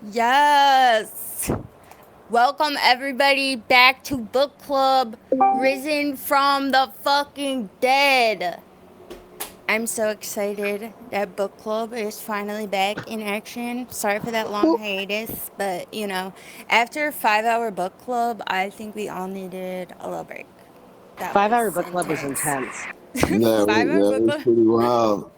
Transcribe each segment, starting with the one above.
Yes. Welcome everybody back to book club, risen from the fucking dead. I'm so excited that book club is finally back in action. Sorry for that long hiatus, but after a 5 hour book club, I think we all needed a little break. That 5 hour was book club was intense. intense. Five hour That book was club? pretty wild.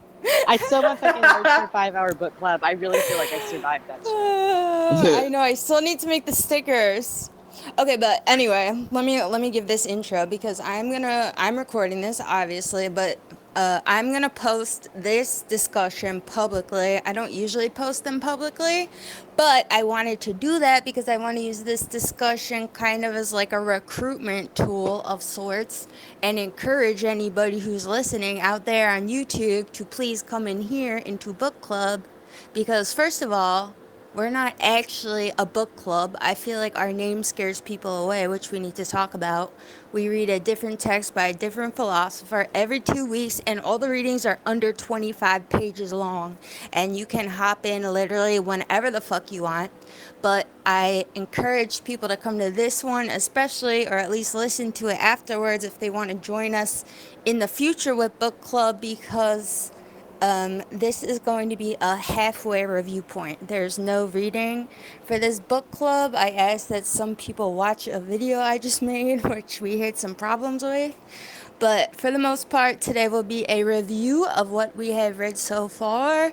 I still went fucking hardcore 5 hour book club. I really feel like I survived that shit. I know. I still need to make the stickers. Okay, but anyway, let me give this intro because I'm recording this obviously, but I'm gonna post this discussion publicly. I don't usually post them publicly, but I wanted to do that because I want to use this discussion kind of as like a recruitment tool of sorts and encourage anybody who's listening out there on YouTube to please come in here into book club because first of all, we're not actually a book club. I feel like our name scares people away, which we need to talk about. We read a different text by a different philosopher every 2 weeks, and all the readings are under 25 pages long. And you can hop in literally whenever the fuck you want. But I encourage people to come to this one, especially, or at least listen to it afterwards if they want to join us in the future with book club, because this is going to be a halfway review point. There's no reading for this book club. I asked that some people watch a video I just made, which we had some problems with. But for the most part, today will be a review of what we have read so far.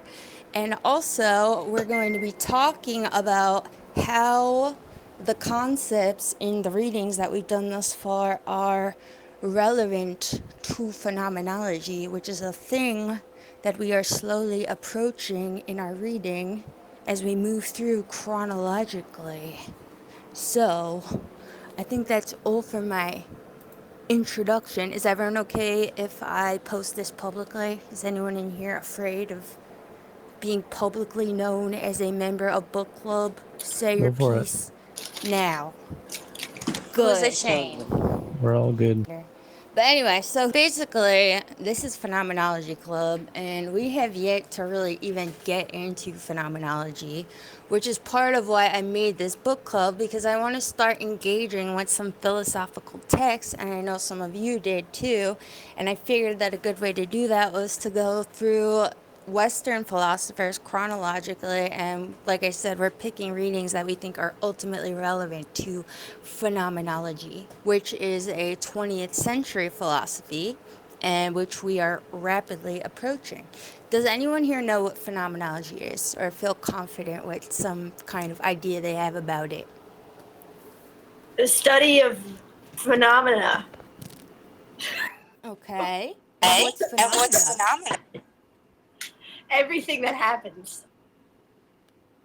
And also, we're going to be talking about how the concepts in the readings that we've done thus far are relevant to phenomenology, which is a thing that we are slowly approaching in our reading as we move through chronologically. So, I think that's all for my introduction. Is everyone okay if I post this publicly? Is anyone in here afraid of being publicly known as a member of book club? Say Go your for it. piece now. Who's Good. ashamed? We're all good. But anyway, so basically, this is Phenomenology Club, and we have yet to really even get into phenomenology, which is part of why I made this book club, because I want to start engaging with some philosophical texts, and I know some of you did too, and I figured that a good way to do that was to go through Western philosophers chronologically, and like I said, we're picking readings that we think are ultimately relevant to phenomenology, which is a 20th century philosophy and which we are rapidly approaching. Does anyone here know what phenomenology is or feel confident with some kind of idea they have about it? The study of phenomena. Okay. And what's phenomena? Everything that happens.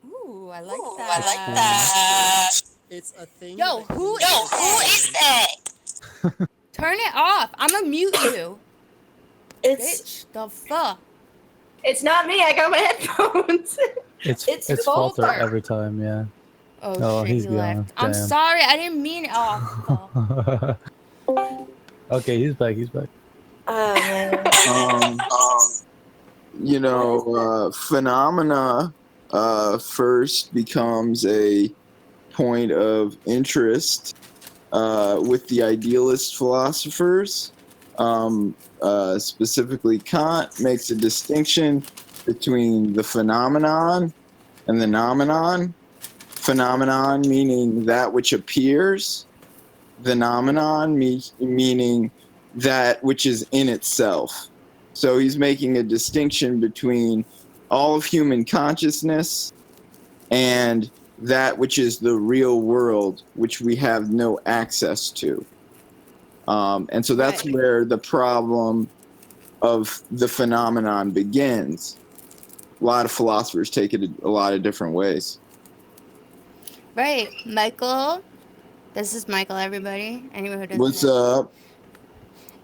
Ooh, I like Cool. that. It's a thing. Yo, who is that? Turn it off. I'm gonna mute you. It's Bitch, the fuck? it's not me. I got my headphones. It's It's falter Volker. every time, yeah. Oh, shit, he's he gone. left. I'm Damn. sorry, I didn't mean it. Oh, fuck. Okay, he's back. He's back. Oh man. Phenomena first becomes a point of interest with the idealist philosophers. Specifically, Kant makes a distinction between the phenomenon and the nomenon. Phenomenon meaning that which appears, the nomenon meaning that which is in itself. So he's making a distinction between all of human consciousness and that which is the real world, which we have no access to. And so that's Right. where the problem of the phenomenon begins. A lot of philosophers take it a lot of different ways. Right, Michael. This is Michael, everybody. Anyone who doesn't What's know. up?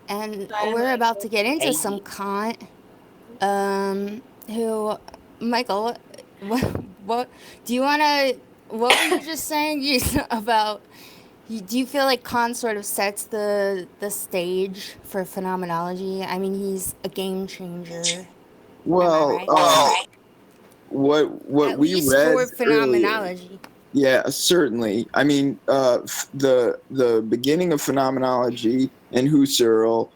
And Hi, we're about to get into Hey. some Kant. Who, Michael, what do you want to, what were you just saying about, do you feel like Kant sort of sets the stage for phenomenology? I mean, he's a game changer. Well, Am I right? what At we least read for earlier. phenomenology. Yeah, certainly. I mean, the beginning of phenomenology in Husserl,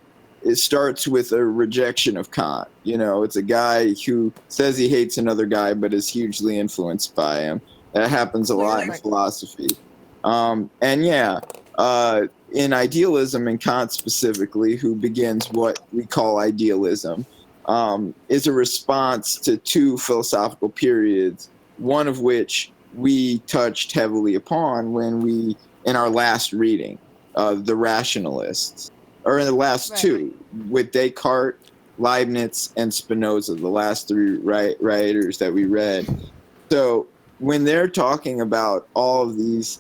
it starts with a rejection of Kant. You know, it's a guy who says he hates another guy, but is hugely influenced by him. That happens a lot in Clearly. philosophy. And yeah, in idealism, and Kant specifically, who begins what we call idealism, is a response to two philosophical periods, one of which we touched heavily upon in our last reading, the rationalists, or in the last Right. two, with Descartes, Leibniz, and Spinoza, the last three writers that we read. So when they're talking about all of these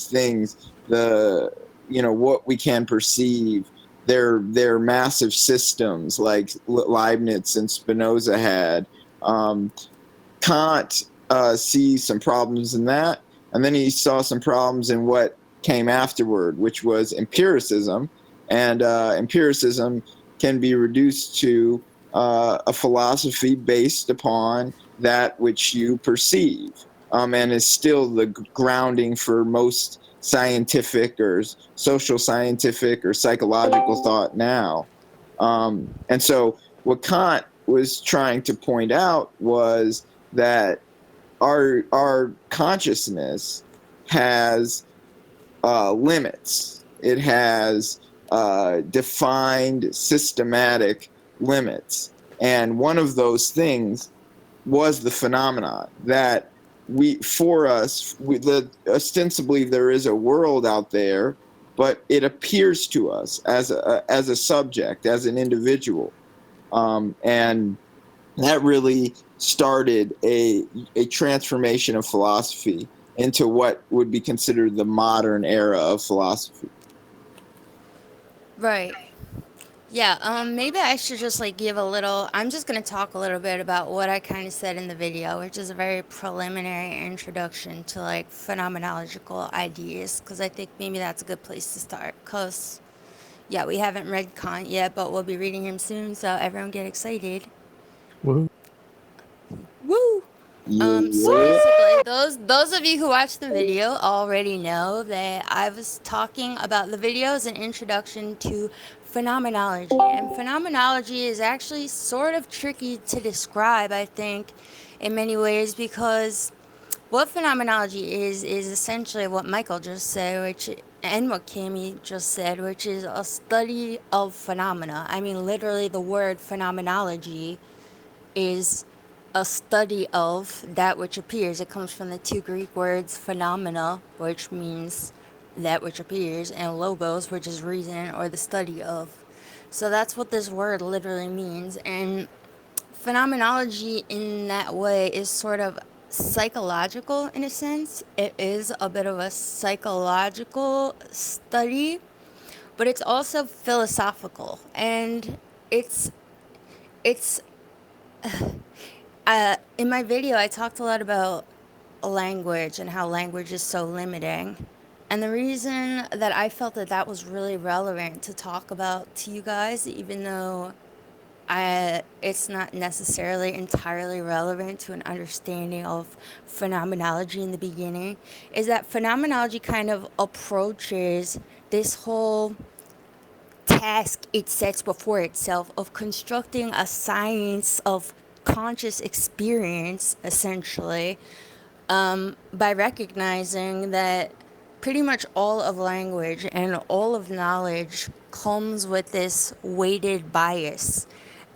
things, what we can perceive, they're massive systems like Leibniz and Spinoza had. Kant sees some problems in that, and then he saw some problems in what came afterward, which was empiricism. And empiricism can be reduced to a philosophy based upon that which you perceive, and is still the grounding for most scientific or social scientific or psychological thought now. And so what Kant was trying to point out was that our consciousness has limits. It has defined systematic limits, and one of those things was the phenomenon that ostensibly there is a world out there, but it appears to us as a subject, as an individual, and that really started a transformation of philosophy into what would be considered the modern era of philosophy. Right. Yeah, maybe I should just like give a little, I'm just going to talk a little bit about what I kind of said in the video, which is a very preliminary introduction to like phenomenological ideas, because I think maybe that's a good place to start, because yeah, we haven't read Kant yet, but we'll be reading him soon, so everyone get excited. Woohoo. Woo! So basically, those of you who watched the video already know that I was talking about the video as an introduction to phenomenology. And phenomenology is actually sort of tricky to describe, I think, in many ways, because what phenomenology is essentially what Michael just said, and what Cami just said, which is a study of phenomena. I mean, literally, the word phenomenology is a study of that which appears. It comes from the two Greek words phenomena, which means that which appears, and logos, which is reason or the study of. So that's what this word literally means. And phenomenology in that way is sort of psychological in a sense. It is a bit of a psychological study, but it's also philosophical. And it's in my video, I talked a lot about language and how language is so limiting. And the reason that I felt that that was really relevant to talk about to you guys, even though it's not necessarily entirely relevant to an understanding of phenomenology in the beginning, is that phenomenology kind of approaches this whole task it sets before itself of constructing a science of conscious experience, essentially, by recognizing that pretty much all of language and all of knowledge comes with this weighted bias.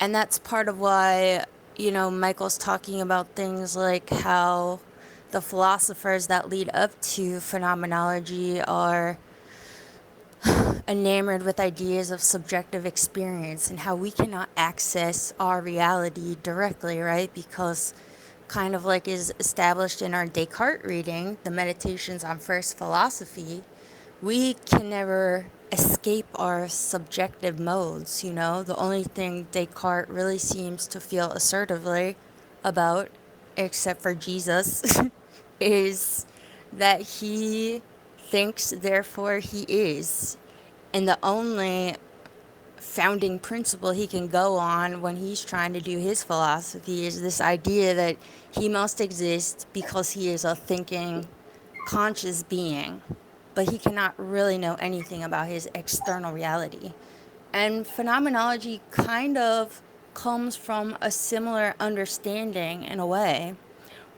And that's part of why, Michael's talking about things like how the philosophers that lead up to phenomenology are enamored with ideas of subjective experience and how we cannot access our reality directly, right? Because kind of like is established in our Descartes reading, the Meditations on First Philosophy, we can never escape our subjective modes, The only thing Descartes really seems to feel assertively about, except for Jesus, is that he thinks, therefore he is. And the only founding principle he can go on when he's trying to do his philosophy is this idea that he must exist because he is a thinking, conscious being, but he cannot really know anything about his external reality. And phenomenology kind of comes from a similar understanding in a way.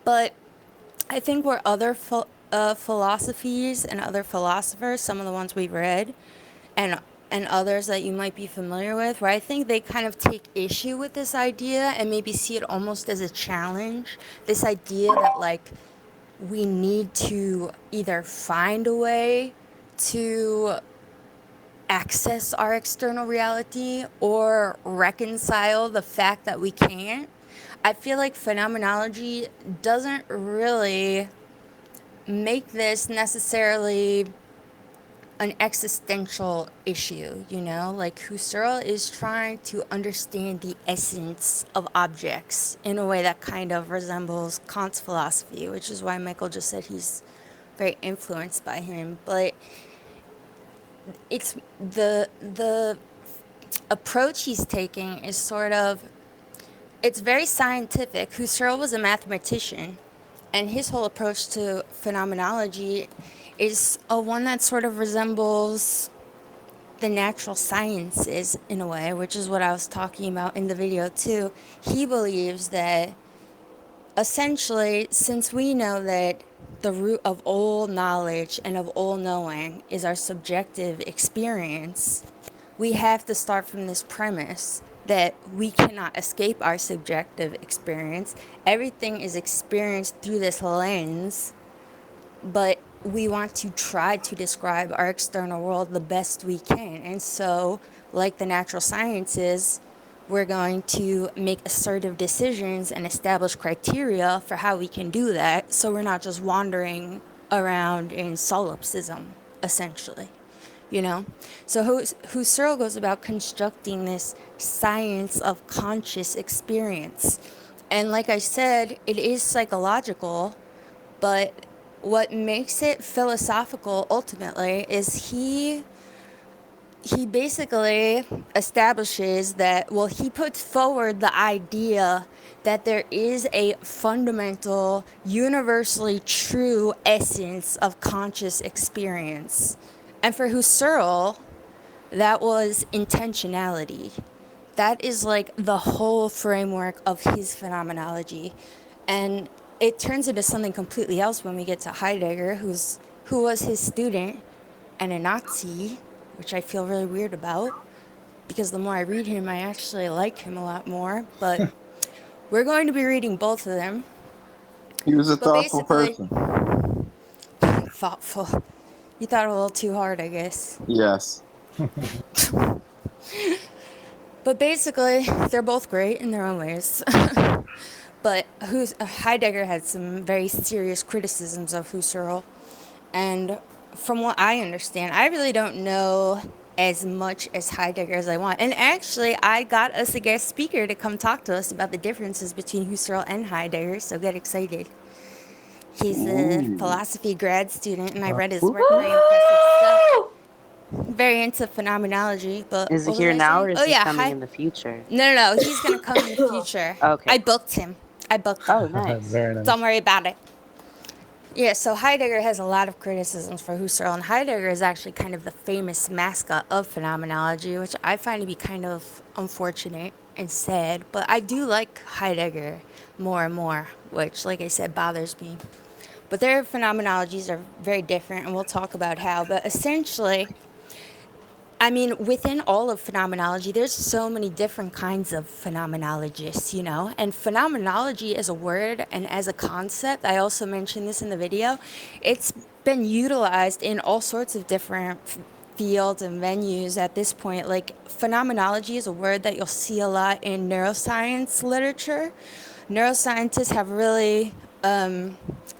But I think where other philosophies and other philosophers, some of the ones we've read, and others that you might be familiar with, where I think they kind of take issue with this idea and maybe see it almost as a challenge, this idea that like we need to either find a way to access our external reality or reconcile the fact that we can't. I feel like phenomenology doesn't really make this necessarily an existential issue, you know? Like Husserl is trying to understand the essence of objects in a way that kind of resembles Kant's philosophy, which is why Michael just said he's very influenced by him. But it's the approach he's taking is sort of, it's very scientific. Husserl was a mathematician, and his whole approach to phenomenology is a one that sort of resembles the natural sciences in a way, which is what I was talking about in the video too. He believes that essentially, since we know that the root of all knowledge and of all knowing is our subjective experience, we have to start from this premise that we cannot escape our subjective experience. Everything is experienced through this lens, but we want to try to describe our external world the best we can. And so, like the natural sciences, we're going to make assertive decisions and establish criteria for how we can do that, so we're not just wandering around in solipsism, essentially, you know? So Husserl goes about constructing this science of conscious experience. And like I said, it is psychological, but what makes it philosophical ultimately is he basically establishes that, well, he puts forward the idea that there is a fundamental, universally true essence of conscious experience. And for Husserl, that was intentionality. That is like the whole framework of his phenomenology. And it turns into something completely else when we get to Heidegger, who was his student and a Nazi, which I feel really weird about, because the more I read him, I actually like him a lot more. But we're going to be reading both of them. He was a But thoughtful basically- person. Thoughtful. You thought a little too hard, I guess. Yes. But basically, they're both great in their own ways. But Heidegger had some very serious criticisms of Husserl. And from what I understand, I really don't know as much as Heidegger as I want. And actually, I got us a guest speaker to come talk to us about the differences between Husserl and Heidegger, so get excited. He's a philosophy grad student, and I read his work. Very impressive stuff. Very into phenomenology, but Is he what here was I now, saying? or is Oh, he yeah, coming in the future? No, he's gonna come in the future. Okay. I booked him. Oh, nice. Very nice. Don't worry about it. Yeah, so Heidegger has a lot of criticisms for Husserl, and Heidegger is actually kind of the famous mascot of phenomenology, which I find to be kind of unfortunate and sad. But I do like Heidegger more and more, which, like I said, bothers me. But their phenomenologies are very different, and we'll talk about how. But essentially, I mean, within all of phenomenology, there's so many different kinds of phenomenologists, you know? And phenomenology as a word and as a concept, I also mentioned this in the video, it's been utilized in all sorts of different fields and venues at this point. Like, phenomenology is a word that you'll see a lot in neuroscience literature. Neuroscientists have really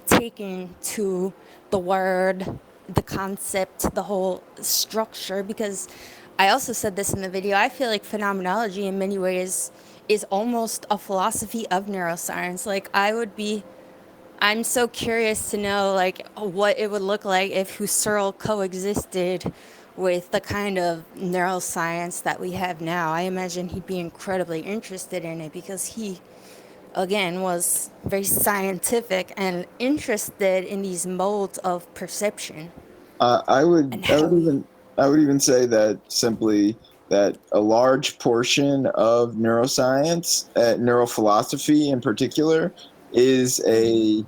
taken to the word, the concept, the whole structure, because I also said this in the video, I feel like phenomenology in many ways is almost a philosophy of neuroscience. Like, I'm so curious to know, like, what it would look like if Husserl coexisted with the kind of neuroscience that we have now, I imagine he'd be incredibly interested in it because he, again, was very scientific and interested in these modes of perception I would and I how would we. even I would even say that simply that a large portion of neuroscience, neurophilosophy in particular, is a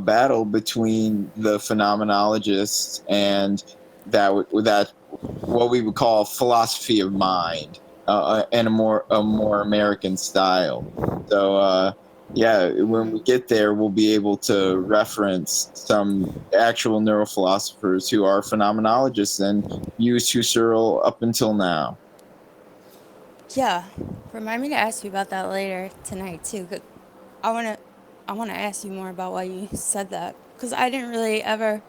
battle between the phenomenologists and that what we would call philosophy of mind, and a more American style. So yeah, when we get there, we'll be able to reference some actual neurophilosophers who are phenomenologists and use Husserl up until now. Yeah, remind me to ask you about that later tonight too. 'Cause I wanna ask you more about why you said that. Cause I didn't really ever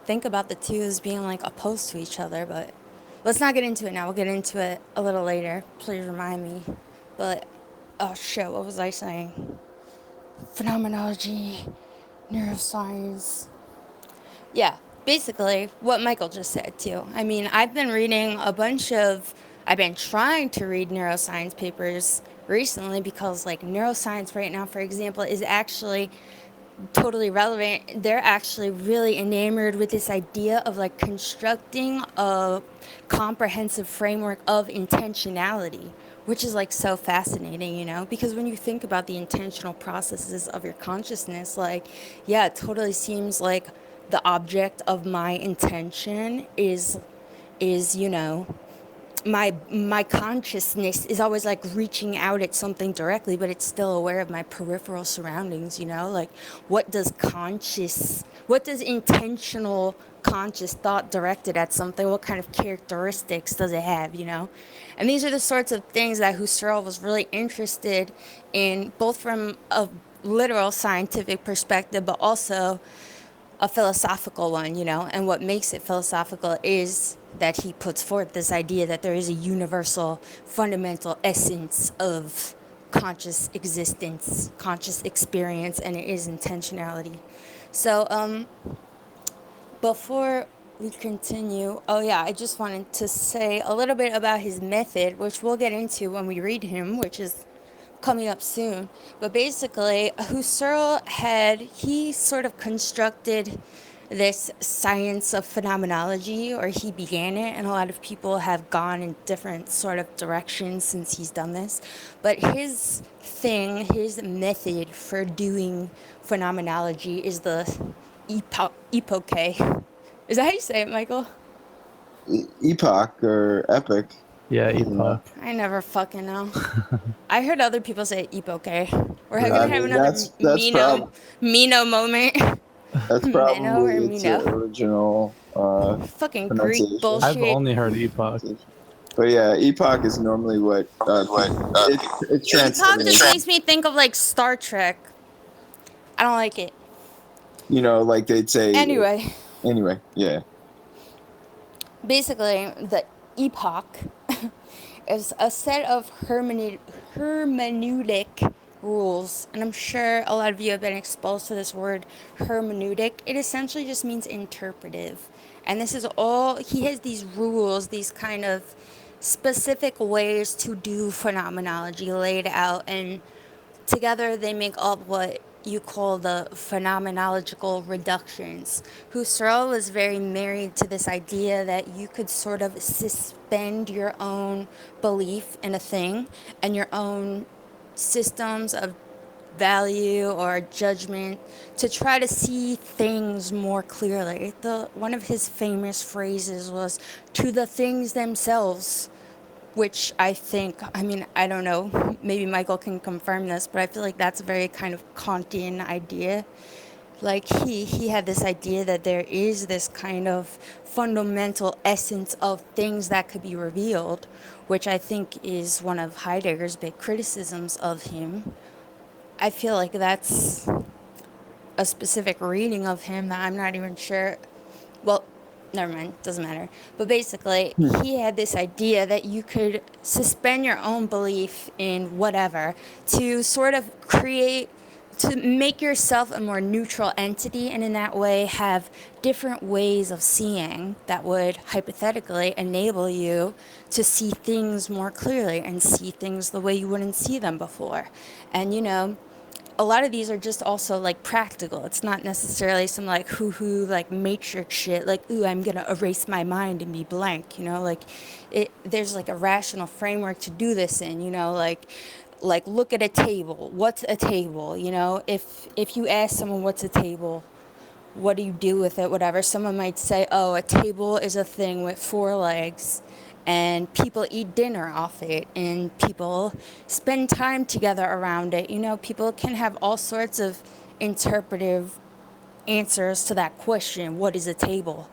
think about the two as being like opposed to each other. But let's not get into it now. We'll get into it a little later. Please remind me. But oh shit, what was I saying? Phenomenology, neuroscience. Yeah, basically what Michael just said too. I mean, I've been trying to read neuroscience papers recently because, like, neuroscience right now, for example, is actually totally relevant. They're actually really enamored with this idea of like constructing a comprehensive framework of intentionality, which is like so fascinating, because when you think about the intentional processes of your consciousness, like, yeah, it totally seems like the object of my intention is my consciousness is always like reaching out at something directly, but it's still aware of my peripheral surroundings, like what does intentional conscious thought directed at something, what kind of characteristics does it have, and these are the sorts of things that Husserl was really interested in, both from a literal scientific perspective but also a philosophical one, and what makes it philosophical is that he puts forth this idea that there is a universal, fundamental essence of conscious existence, conscious experience, and it is intentionality. So, before we continue, oh yeah, I just wanted to say a little bit about his method, which we'll get into when we read him, which is coming up soon. But basically, he sort of constructed this science of phenomenology, or he began it, and a lot of people have gone in different sort of directions since he's done this. But his method for doing phenomenology is the epoche. Is that how you say it, Michael? Epoch or epic. Yeah, Yeah. epoch. I never fucking know. I heard other people say epoche. We're I gonna have mean, another that's Meno moment. that's Meno or probably its Meno. original Fucking Greek pronunciation. I've bullshit. only heard epoch. But yeah, epoch is normally what it's Epoch just transformation. makes me think of like Star Trek. I don't like it. Like they'd say. Anyway, Yeah. basically, the epoch is a set of hermeneutic rules, and I'm sure a lot of you have been exposed to this word hermeneutic. It essentially just means interpretive, and this is all he has, these rules, these kind of specific ways to do phenomenology laid out, and together they make up what you call the phenomenological reductions. Husserl was very married to this idea that you could sort of suspend your own belief in a thing and your own systems of value or judgment to try to see things more clearly. One of his famous phrases was, "To the things themselves," which I don't know, maybe Michael can confirm this, but I feel like that's a very kind of Kantian idea. Like he had this idea that there is this kind of fundamental essence of things that could be revealed, which I think is one of Heidegger's big criticisms of him. I feel like that's a specific reading of him that I'm not even sure. Well, never mind, doesn't matter. But basically, he had this idea that you could suspend your own belief in whatever to sort of to make yourself a more neutral entity, and in that way have different ways of seeing that would hypothetically enable you to see things more clearly and see things the way you wouldn't see them before. And a lot of these are just also like practical. It's not necessarily some like hoo-hoo like matrix shit like, ooh, I'm gonna erase my mind and be blank, like there's like a rational framework to do this in, like look at a table. What's a table? If you ask someone what's a table, what do you do with it, whatever, someone might say, oh, a table is a thing with 4 legs and people eat dinner off it and people spend time together around it. People can have all sorts of interpretive answers to that question, what is a table?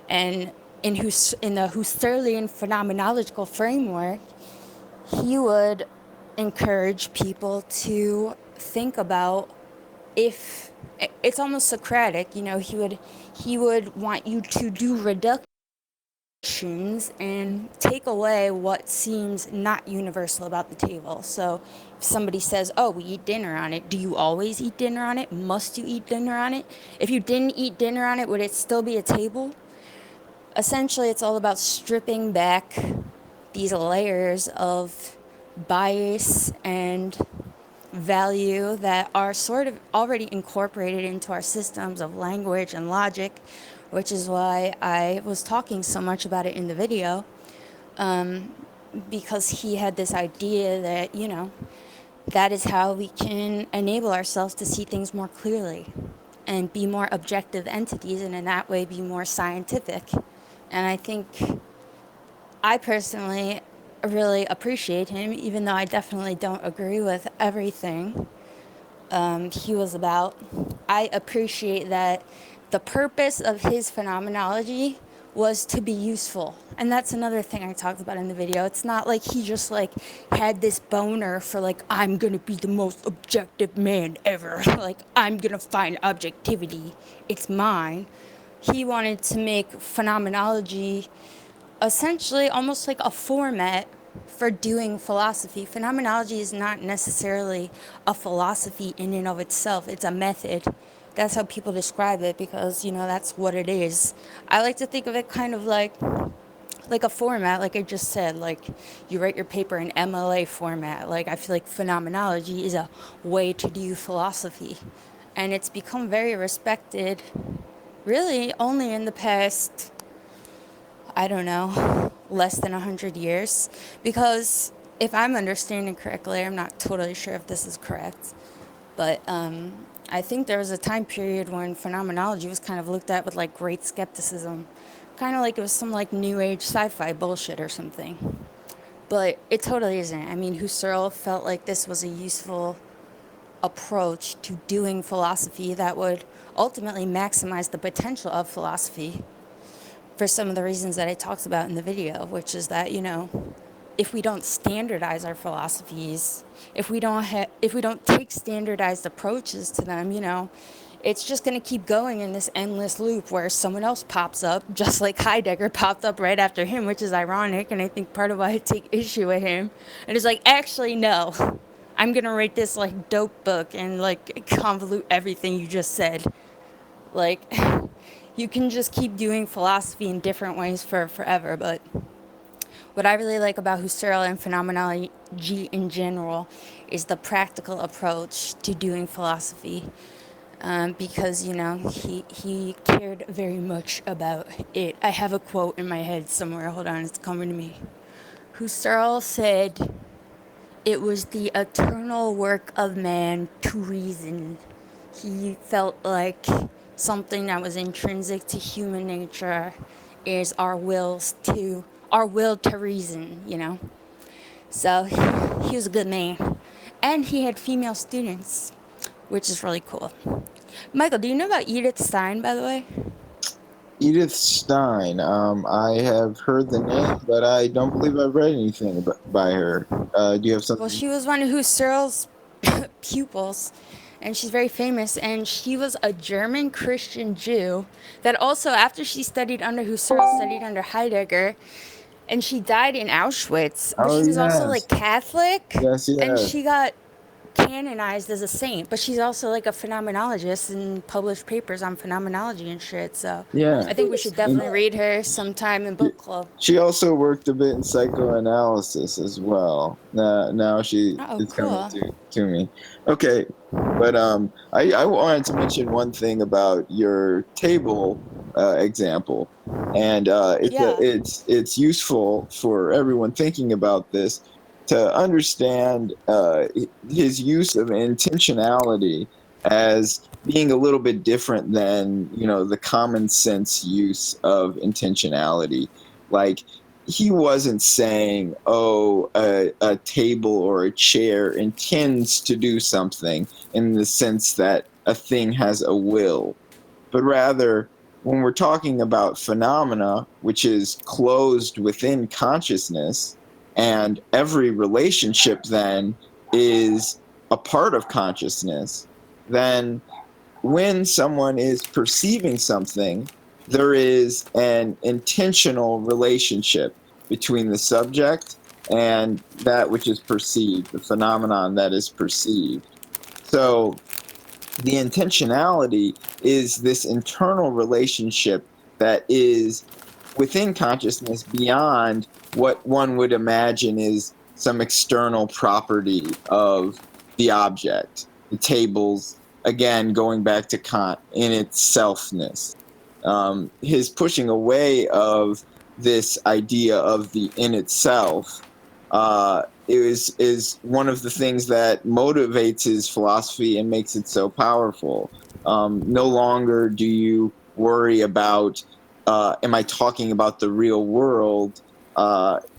And in the Husserlian phenomenological framework, he would encourage people to think about, if it's almost Socratic, he would want you to do reductions and take away what seems not universal about the table. So if somebody says, oh, we eat dinner on it, do you always eat dinner on it? Must you eat dinner on it? If you didn't eat dinner on it, would it still be a table? Essentially, it's all about stripping back these layers of bias and value that are sort of already incorporated into our systems of language and logic, which is why I was talking so much about it in the video, because he had this idea that, that is how we can enable ourselves to see things more clearly and be more objective entities, and in that way be more scientific. And I think I personally really appreciate him, even though I definitely don't agree with everything he was about. I appreciate that the purpose of his phenomenology was to be useful. And that's another thing I talked about in the video. It's not like he just like had this boner for like, I'm gonna be the most objective man ever. Like, I'm gonna find objectivity. It's mine. He wanted to make phenomenology essentially almost like a format for doing philosophy. Phenomenology is not necessarily a philosophy in and of itself. It's a method. That's how people describe it, because, that's what it is. I like to think of it kind of like a format, like I just said, like you write your paper in MLA format. Like, I feel like phenomenology is a way to do philosophy. And it's become very respected really only in the past, I don't know, less than 100 years. Because if I'm understanding correctly, I'm not totally sure if this is correct, but I think there was a time period when phenomenology was kind of looked at with like great skepticism, kind of like it was some like new age sci-fi bullshit or something. But it totally isn't. I mean, Husserl felt like this was a useful approach to doing philosophy that would ultimately maximize the potential of philosophy, for some of the reasons that I talked about in the video, which is that, if we don't standardize our philosophies, if we don't take standardized approaches to them, it's just going to keep going in this endless loop where someone else pops up, just like Heidegger popped up right after him, which is ironic, and I think part of why I take issue with him. And it's like, actually, no, I'm going to write this like dope book and like convolute everything you just said. Like, you can just keep doing philosophy in different ways for forever. But what I really like about Husserl and phenomenology in general is the practical approach to doing philosophy, because, he cared very much about it. I have a quote in my head somewhere. Hold on, it's coming to me. Husserl said, "It was the eternal work of man to reason." He felt like something that was intrinsic to human nature is our will to reason, So he was a good man. And he had female students, which is really cool. Michael, do you know about Edith Stein, by the way? Edith Stein. I have heard the name, but I don't believe I've read anything by her. Do you have something? Well, she was one of Husserl's pupils, and she's very famous, and she was a German Christian Jew that also, after she studied under Husserl, studied under Heidegger, and she died in Auschwitz, but she was also like Catholic, Yes. and she got canonized as a saint, but she's also like a phenomenologist and published papers on phenomenology and shit. So Yeah. I think we should definitely read her sometime in book club. She also worked a bit in psychoanalysis as well. Now she Oh, is coming cool. to me. Okay, but I wanted to mention one thing about your table example, and Yeah. it's useful for everyone thinking about this to understand his use of intentionality as being a little bit different than, you know, the common sense use of intentionality. Like, he wasn't saying, oh, a table or a chair intends to do something in the sense that a thing has a will, but rather, when we're talking about phenomena, which is closed within consciousness, and every relationship then is a part of consciousness, then when someone is perceiving something, there is an intentional relationship between the subject and that which is perceived, the phenomenon that is perceived. So the intentionality is this internal relationship that is within consciousness beyond what one would imagine is some external property of the object. The tables, again, going back to Kant, in its selfness. His pushing away of this idea of the in itself is one of the things that motivates his philosophy and makes it so powerful. No longer do you worry about, am I talking about the real world?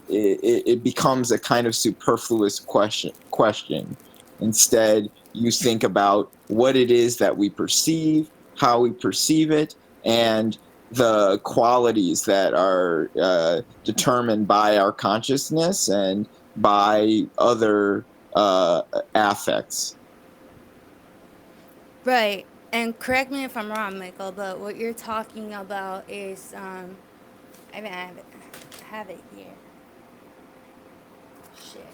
It becomes a kind of superfluous question. Instead, you think about what it is that we perceive, how we perceive it, and the qualities that are determined by our consciousness and by other affects. Right. And correct me if I'm wrong, Michael, but what you're talking about is, I mean, I have it here. Shit.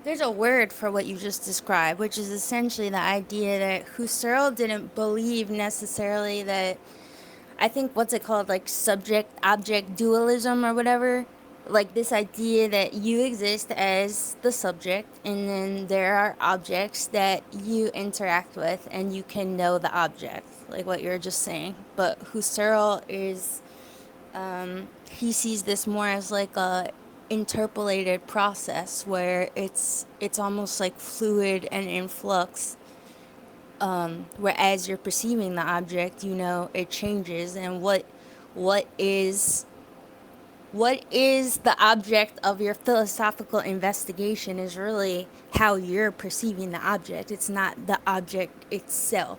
There's a word for what you just described, which is essentially the idea that Husserl didn't believe necessarily that, I think, what's it called, like subject-object dualism or whatever? Like this idea that you exist as the subject, and then there are objects that you interact with, and you can know the object, like what you're just saying. But Husserl is, he sees this more as like a interpolated process where it's almost like fluid and in flux. Where as you're perceiving the object, you know, it changes, and what is the object of your philosophical investigation is really how you're perceiving the object. It's not the object itself.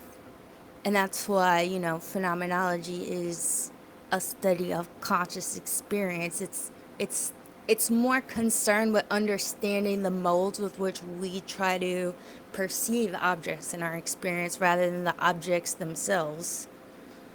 And that's why, you know, phenomenology is a study of conscious experience. It's more concerned with understanding the modes with which we try to perceive objects in our experience rather than the objects themselves.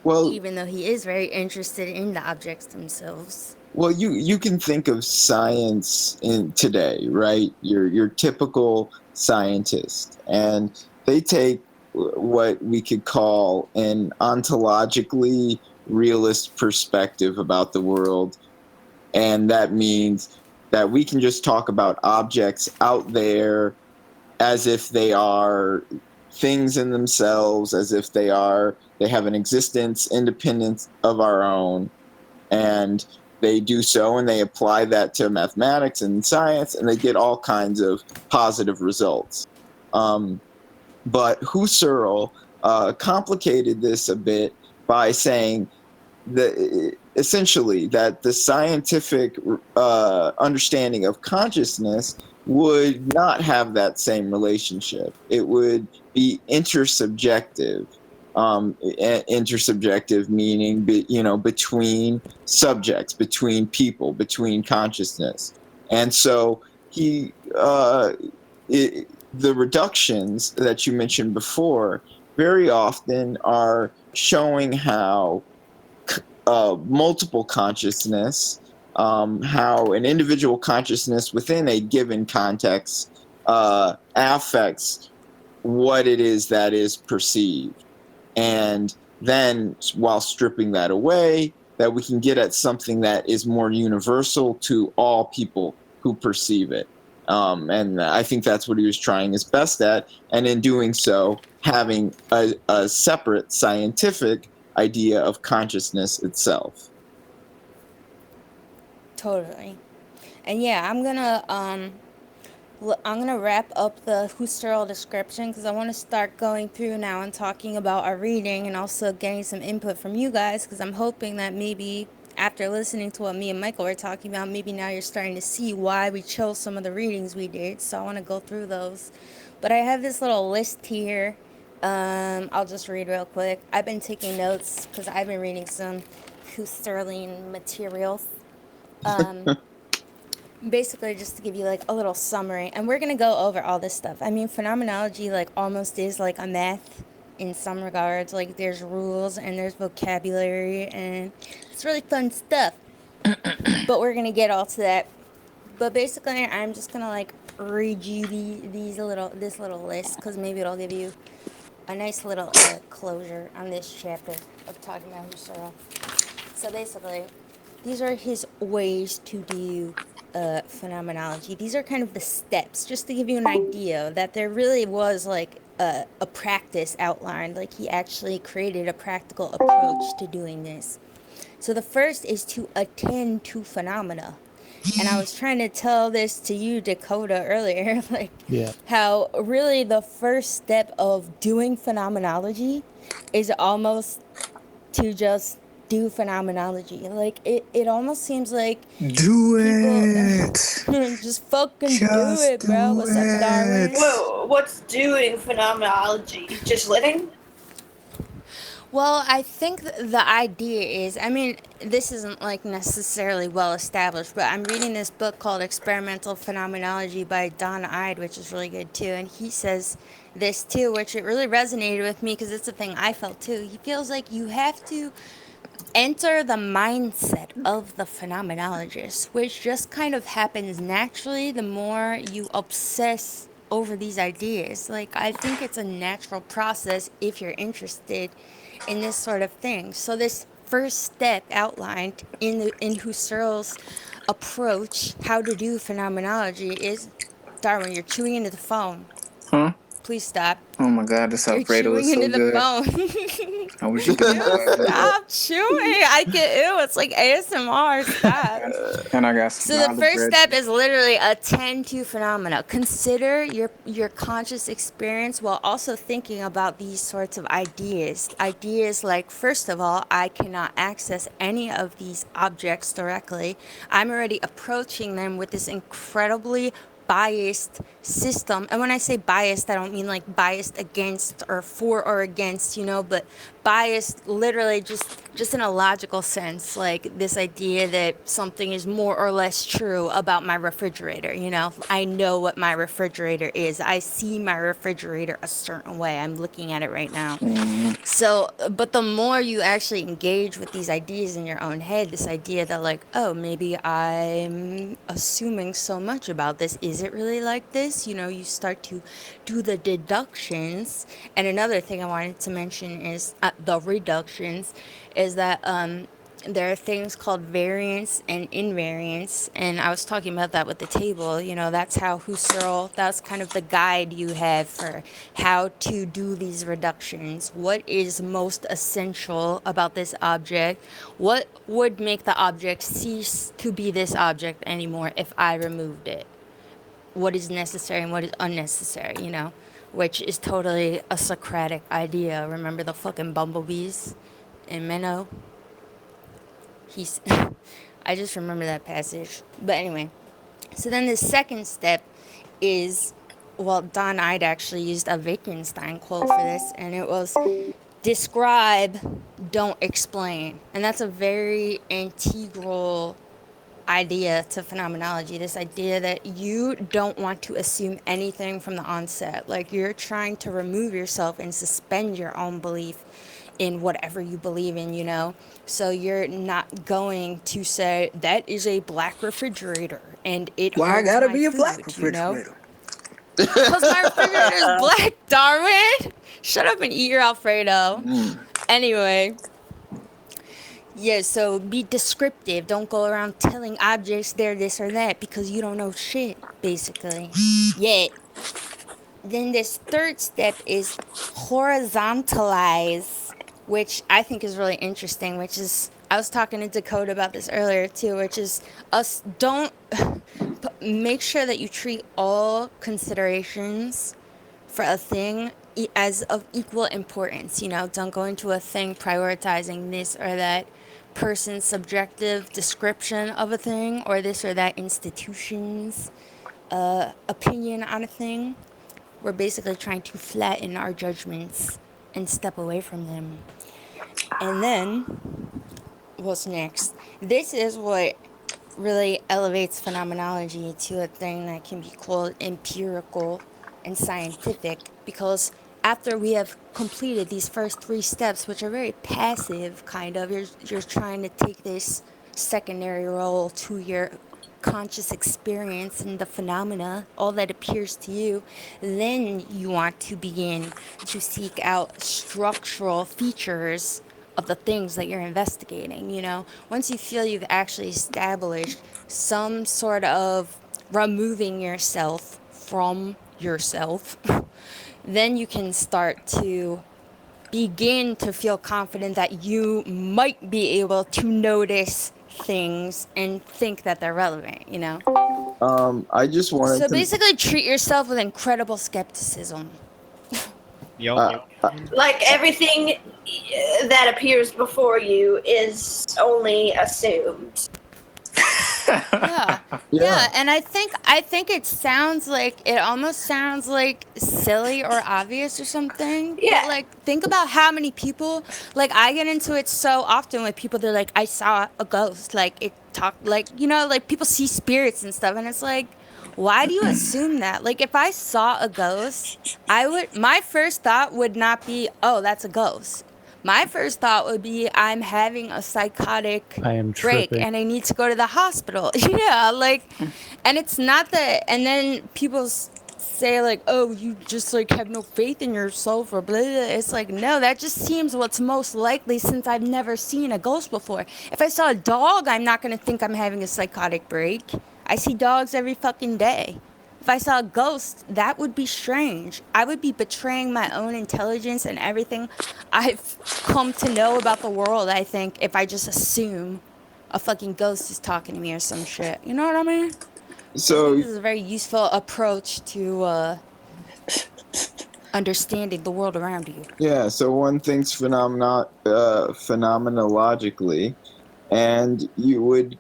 Well, Even though he is very interested in the objects themselves. well, you can think of science in today, right? Your typical scientist, and they take what we could call an ontologically realist perspective about the world, and that means that we can just talk about objects out there as if they are things in themselves, as if they have an existence independent of our own, and they do so and they apply that to mathematics and science, and they get all kinds of positive results. But Husserl complicated this a bit by saying that essentially that the scientific understanding of consciousness would not have that same relationship. It would be intersubjective. Intersubjective meaning, between subjects, between people, between consciousness. And so the reductions that you mentioned before very often are showing how multiple consciousness, how an individual consciousness within a given context affects what it is that is perceived. And then while stripping that away, that we can get at something that is more universal to all people who perceive it. And I think that's what he was trying his best at. And in doing so, having a separate scientific idea of consciousness itself. Totally. And yeah, I'm gonna wrap up the Husserl description because I want to start going through now and talking about our reading and also getting some input from you guys, because I'm hoping that maybe after listening to what me and Michael were talking about, maybe now you're starting to see why we chose some of the readings we did. So I want to go through those. But I have this little list here. I'll just read real quick. I've been taking notes because I've been reading some Husserlian materials. Basically, just to give you like a little summary, and we're gonna go over all this stuff. I mean, phenomenology like almost is like a math in some regards. Like there's rules and there's vocabulary, and it's really fun stuff. But we're gonna get all to that. But basically, I'm just gonna like read you this little list because maybe it'll give you a nice little closure on this chapter of talking about Husserl. So basically, these are his ways to do phenomenology. These are kind of the steps, just to give you an idea that there really was like a practice outlined. Like he actually created a practical approach to doing this. So the first is to attend to phenomena. And I was trying to tell this to you, Dakota, earlier, like Yeah. how really the first step of doing phenomenology is almost to just do phenomenology. Like it almost seems like Do people it. just fucking Just do it, bro. do What's up, Darwin? it. Whoa, what's doing phenomenology? Just living? Well, I think the idea is, I mean, this isn't like necessarily well established, but I'm reading this book called Experimental Phenomenology by Don Ide, which is really good too. And he says this too, which it really resonated with me because it's a thing I felt too. He feels like you have to enter the mindset of the phenomenologist, which just kind of happens naturally the more you obsess over these ideas. Like, I think it's a natural process if you're interested in this sort of thing. So this first step outlined in Husserl's approach, how to do phenomenology, is Darwin, you're chewing into the phone. Huh? Please stop. Oh my god, this You're Alfredo chewing is so into the good. phone. I wish you could. Stop chewing. I get ew. It's like ASMR. Stop. And I got So some the first bread. step is literally attend to phenomena. Consider your conscious experience while also thinking about these sorts of ideas. Ideas like, first of all, I cannot access any of these objects directly. I'm already approaching them with this incredibly biased system. And when I say biased, I don't mean like biased against or for or against, but biased literally just in a logical sense, like this idea that something is more or less true about my refrigerator. I know what my refrigerator is. I see my refrigerator a certain way. I'm looking at it right now. So, but the more you actually engage with these ideas in your own head, this idea that like, oh, maybe I'm assuming so much about this. Is it really like this? You start to do the deductions. And another thing I wanted to mention is the reductions, is that there are things called variance and invariance, and I was talking about that with the table. That's how Husserl, that's kind of the guide you have for how to do these reductions. What is most essential about this object? What would make the object cease to be this object anymore if I removed it? What is necessary and what is unnecessary, which is totally a Socratic idea. Remember the fucking bumblebees in Meno? I just remember that passage. But anyway, so then the second step is, well, Don Ide actually used a Wittgenstein quote for this, and it was, describe, don't explain. And that's a very integral idea to phenomenology, this idea that you don't want to assume anything from the onset. Like, you're trying to remove yourself and suspend your own belief in whatever you believe in, So you're not going to say, that is a black refrigerator, and it Why I holds gotta my be a food, black refrigerator? Because my refrigerator is black, Darwin. Shut up and eat your Alfredo. Anyway. Yeah, so be descriptive. Don't go around telling objects they're this or that because you don't know shit, basically. Yet. Then this third step is horizontalize, which I think is really interesting, which is, I was talking to Dakota about this earlier too, which is us don't make sure that you treat all considerations for a thing as of equal importance. You know, don't go into a thing prioritizing this or that person's subjective description of a thing or this or that institution's opinion on a thing. We're basically trying to flatten our judgments and step away from them. And then, what's next? This is what really elevates phenomenology to a thing that can be called empirical and scientific, because after we have completed these first three steps, which are very passive, kind of, you're trying to take this secondary role to your conscious experience and the phenomena, all that appears to you, then you want to begin to seek out structural features of the things that you're investigating. You know, once you feel you've actually established some sort of removing yourself from yourself, then you can start to begin to feel confident that you might be able to notice things and think that they're relevant, you know? I just wanted So to. basically treat yourself with incredible skepticism. Like everything that appears before you is only assumed. Yeah, and I think it sounds like, it almost sounds like silly or obvious or something. Yeah. But like, think about how many people, like, I get into it so often with people. They're like, I saw a ghost. Like, it talked, like, you know, like people see spirits and stuff, and it's like, why do you assume that? Like, if I saw a ghost, my first thought would not be, oh, that's a ghost. My first thought would be, I'm having a psychotic I am break tripping. and I need to go to the hospital. Yeah, like, and it's not that, and then people say like, oh, you just like have no faith in yourself or blah, blah. It's like, no, that just seems what's most likely since I've never seen a ghost before. If I saw a dog, I'm not going to think I'm having a psychotic break. I see dogs every fucking day. If I saw a ghost, that would be strange. I would be betraying my own intelligence and everything I've come to know about the world, I think, if I just assume a fucking ghost is talking to me or some shit. You know what I mean? So This is a very useful approach to understanding the world around you. yeah, so one thinks phenomenologically, and you would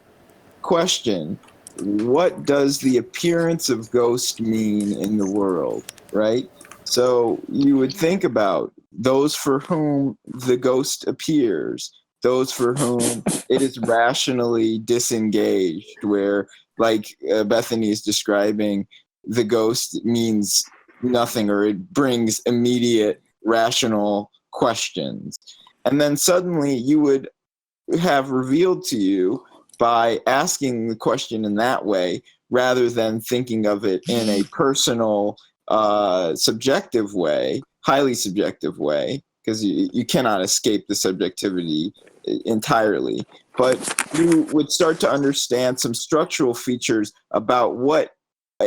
question, what does the appearance of ghost mean in the world, right? So you would think about those for whom the ghost appears, those for whom it is rationally disengaged, where, like Bethany is describing, the ghost means nothing, or it brings immediate rational questions. And then suddenly you would have revealed to you, by asking the question in that way, rather than thinking of it in a personal, subjective way, highly subjective way, because you cannot escape the subjectivity entirely. But you would start to understand some structural features about what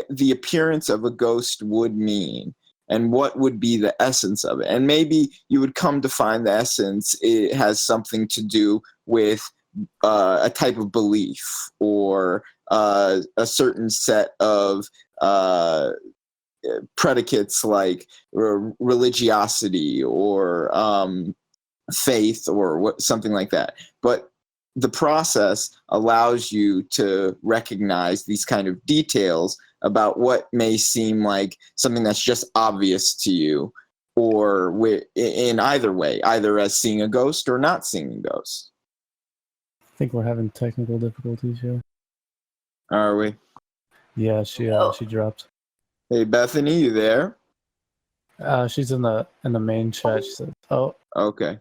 the appearance of a ghost would mean and what would be the essence of it. And maybe you would come to find the essence, it has something to do with a type of belief, or a certain set of predicates like religiosity or faith, or something like that. But the process allows you to recognize these kind of details about what may seem like something that's just obvious to you, or in either way, either as seeing a ghost or not seeing a ghost. I think we're having technical difficulties here. Are we? Yeah, she dropped. Hey, Bethany, you there? She's in the main chat. She said, "Oh, Okay.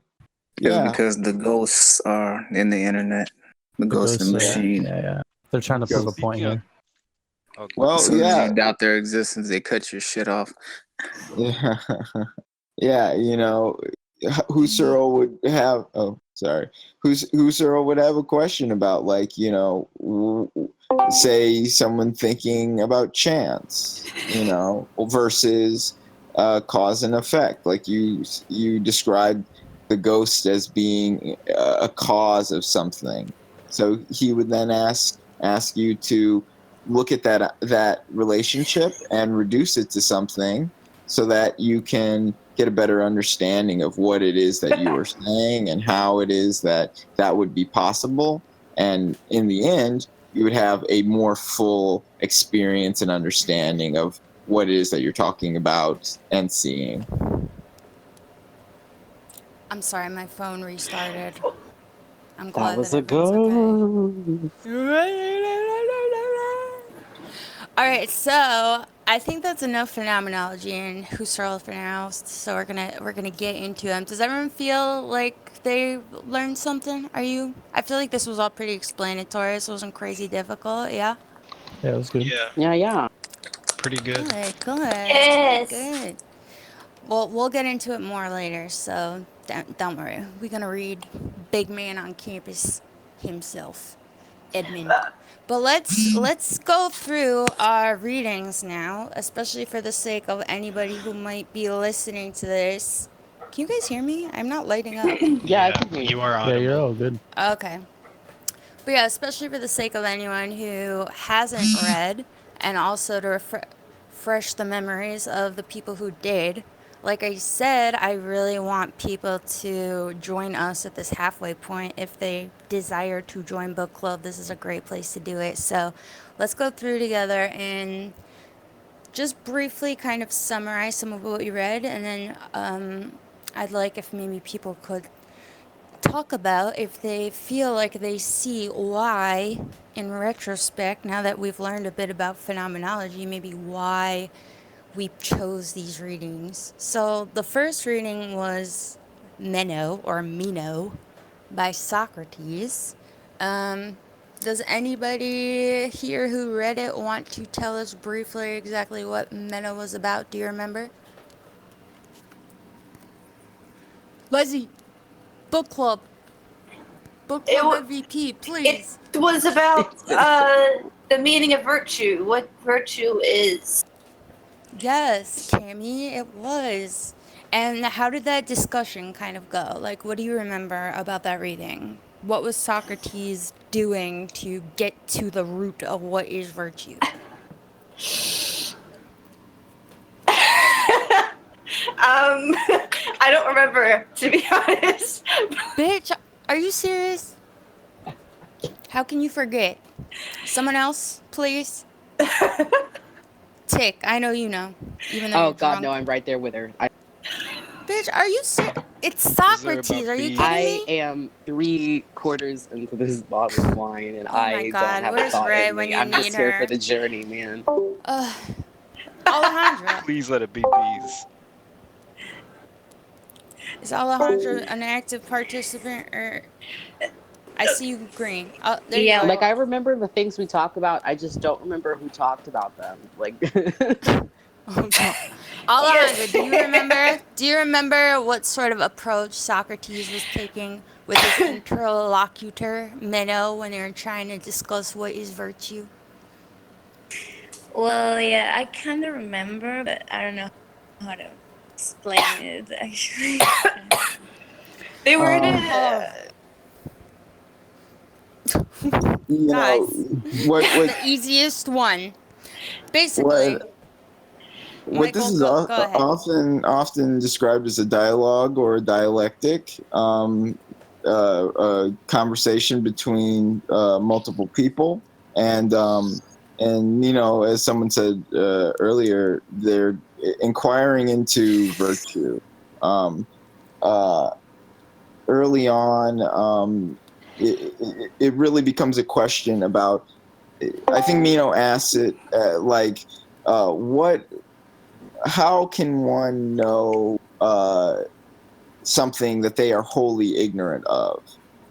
It's Yeah. because the ghosts are in the internet. The ghosts in the ghosts, machine. yeah. They're trying to prove a point here." Okay. Well, As soon as yeah. you doubt their existence, they cut your shit off. Yeah, yeah, Husserl would have. Oh, sorry. Husserl would have a question about, like, say someone thinking about chance, versus cause and effect. Like you described the ghost as being a cause of something. So he would then ask you to look at that relationship and reduce it to something so that you can get a better understanding of what it is that you are saying and how it is that would be possible. And in the end, you would have a more full experience and understanding of what it is that you're talking about and seeing. I'm sorry, my phone restarted. I'm That glad was that a everyone's okay. go. All right, so I think that's enough phenomenology and Husserl for now. So we're gonna get into them. Does everyone feel like they learned something? I feel like this was all pretty explanatory. This wasn't crazy difficult. Yeah. Yeah, it was good. Yeah, yeah. Pretty good. Good. Yes. Good. Well, we'll get into it more later. So don't worry. We're gonna read Big Man on Campus himself, Edmund. But let's go through our readings now, especially for the sake of anybody who might be listening to this. Can you guys hear me? I'm not lighting up. Yeah, I can hear you. You are Yeah, you're audible. all good. Okay. But yeah, especially for the sake of anyone who hasn't read, and also to refresh the memories of the people who did. Like I said, I really want people to join us at this halfway point. If they desire to join book club, this is a great place to do it. So let's go through together and just briefly kind of summarize some of what we read. And then I'd like if maybe people could talk about if they feel like they see why, in retrospect, now that we've learned a bit about phenomenology, maybe why we chose these readings. So the first reading was Meno by Socrates. Does anybody here who read it want to tell us briefly exactly what Meno was about? Do you remember? Leslie, book club. Book It club wa- MVP, please. It was about the meaning of virtue, what virtue is. Yes, Cammy, it was. And how did that discussion kind of go? Like, what do you remember about that reading? What was Socrates doing to get to the root of what is virtue? I don't remember, to be honest. Bitch, are you serious? How can you forget? Someone else, please? Tick, I know you know. Even though Oh you're God, drunk. no, I'm right there with her. Bitch, are you serious? It's Is there Socrates, about are you bees? kidding I me? am 3/4 into this bottle of wine, and Oh my I God, don't have a where's thought Ray in when me. you I'm just need here her? for the journey, man. Alejandra. Please let it be bees. Is Alejandra an active participant or I see you green. Oh, there you Yeah, go. Like I remember the things we talk about. I just don't remember who talked about them. Like Oh, God. Alejandra, do you remember what sort of approach Socrates was taking with his interlocutor, Meno, when they were trying to discuss what is virtue? Well, yeah, I kind of remember, but I don't know how to explain it actually. they were in Um, Guys, what the easiest one. Basically, what what this Michael, is go ahead. often described as a dialogue or a dialectic, a conversation between multiple people, and as someone said earlier, they're inquiring into virtue. Um, uh, Early on, it really becomes a question about. I think Meno asks it what how can one know something that they are wholly ignorant of,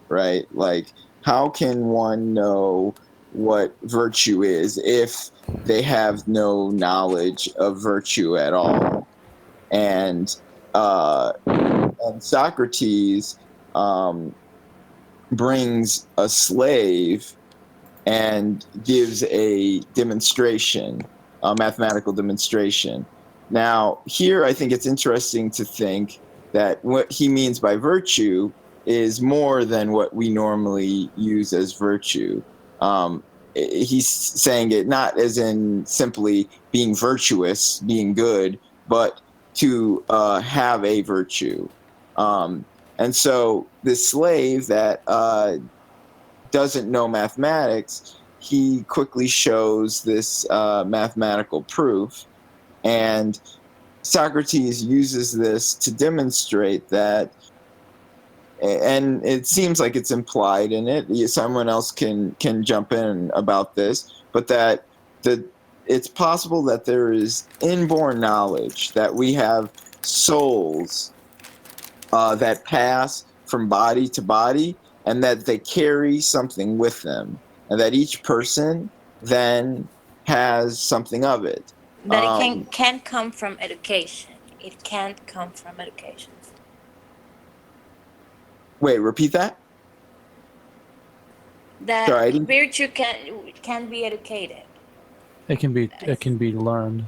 right? Like, how can one know what virtue is if they have no knowledge of virtue at all. And Socrates brings a slave and gives a demonstration, a mathematical demonstration. Now, here I think it's interesting to think that what he means by virtue is more than what we normally use as virtue. He's saying it not as in simply being virtuous, being good, but to have a virtue. And so this slave that doesn't know mathematics, he quickly shows this mathematical proof. And Socrates uses this to demonstrate that, and it seems like it's implied in it, someone else can jump in about this, but that it's possible that there is inborn knowledge, that we have souls that pass from body to body, and that they carry something with them, and that each person then has something of it. But it can't come from education. It can't come from education. Wait, repeat that? That Sorry, virtue can be educated. It can be learned.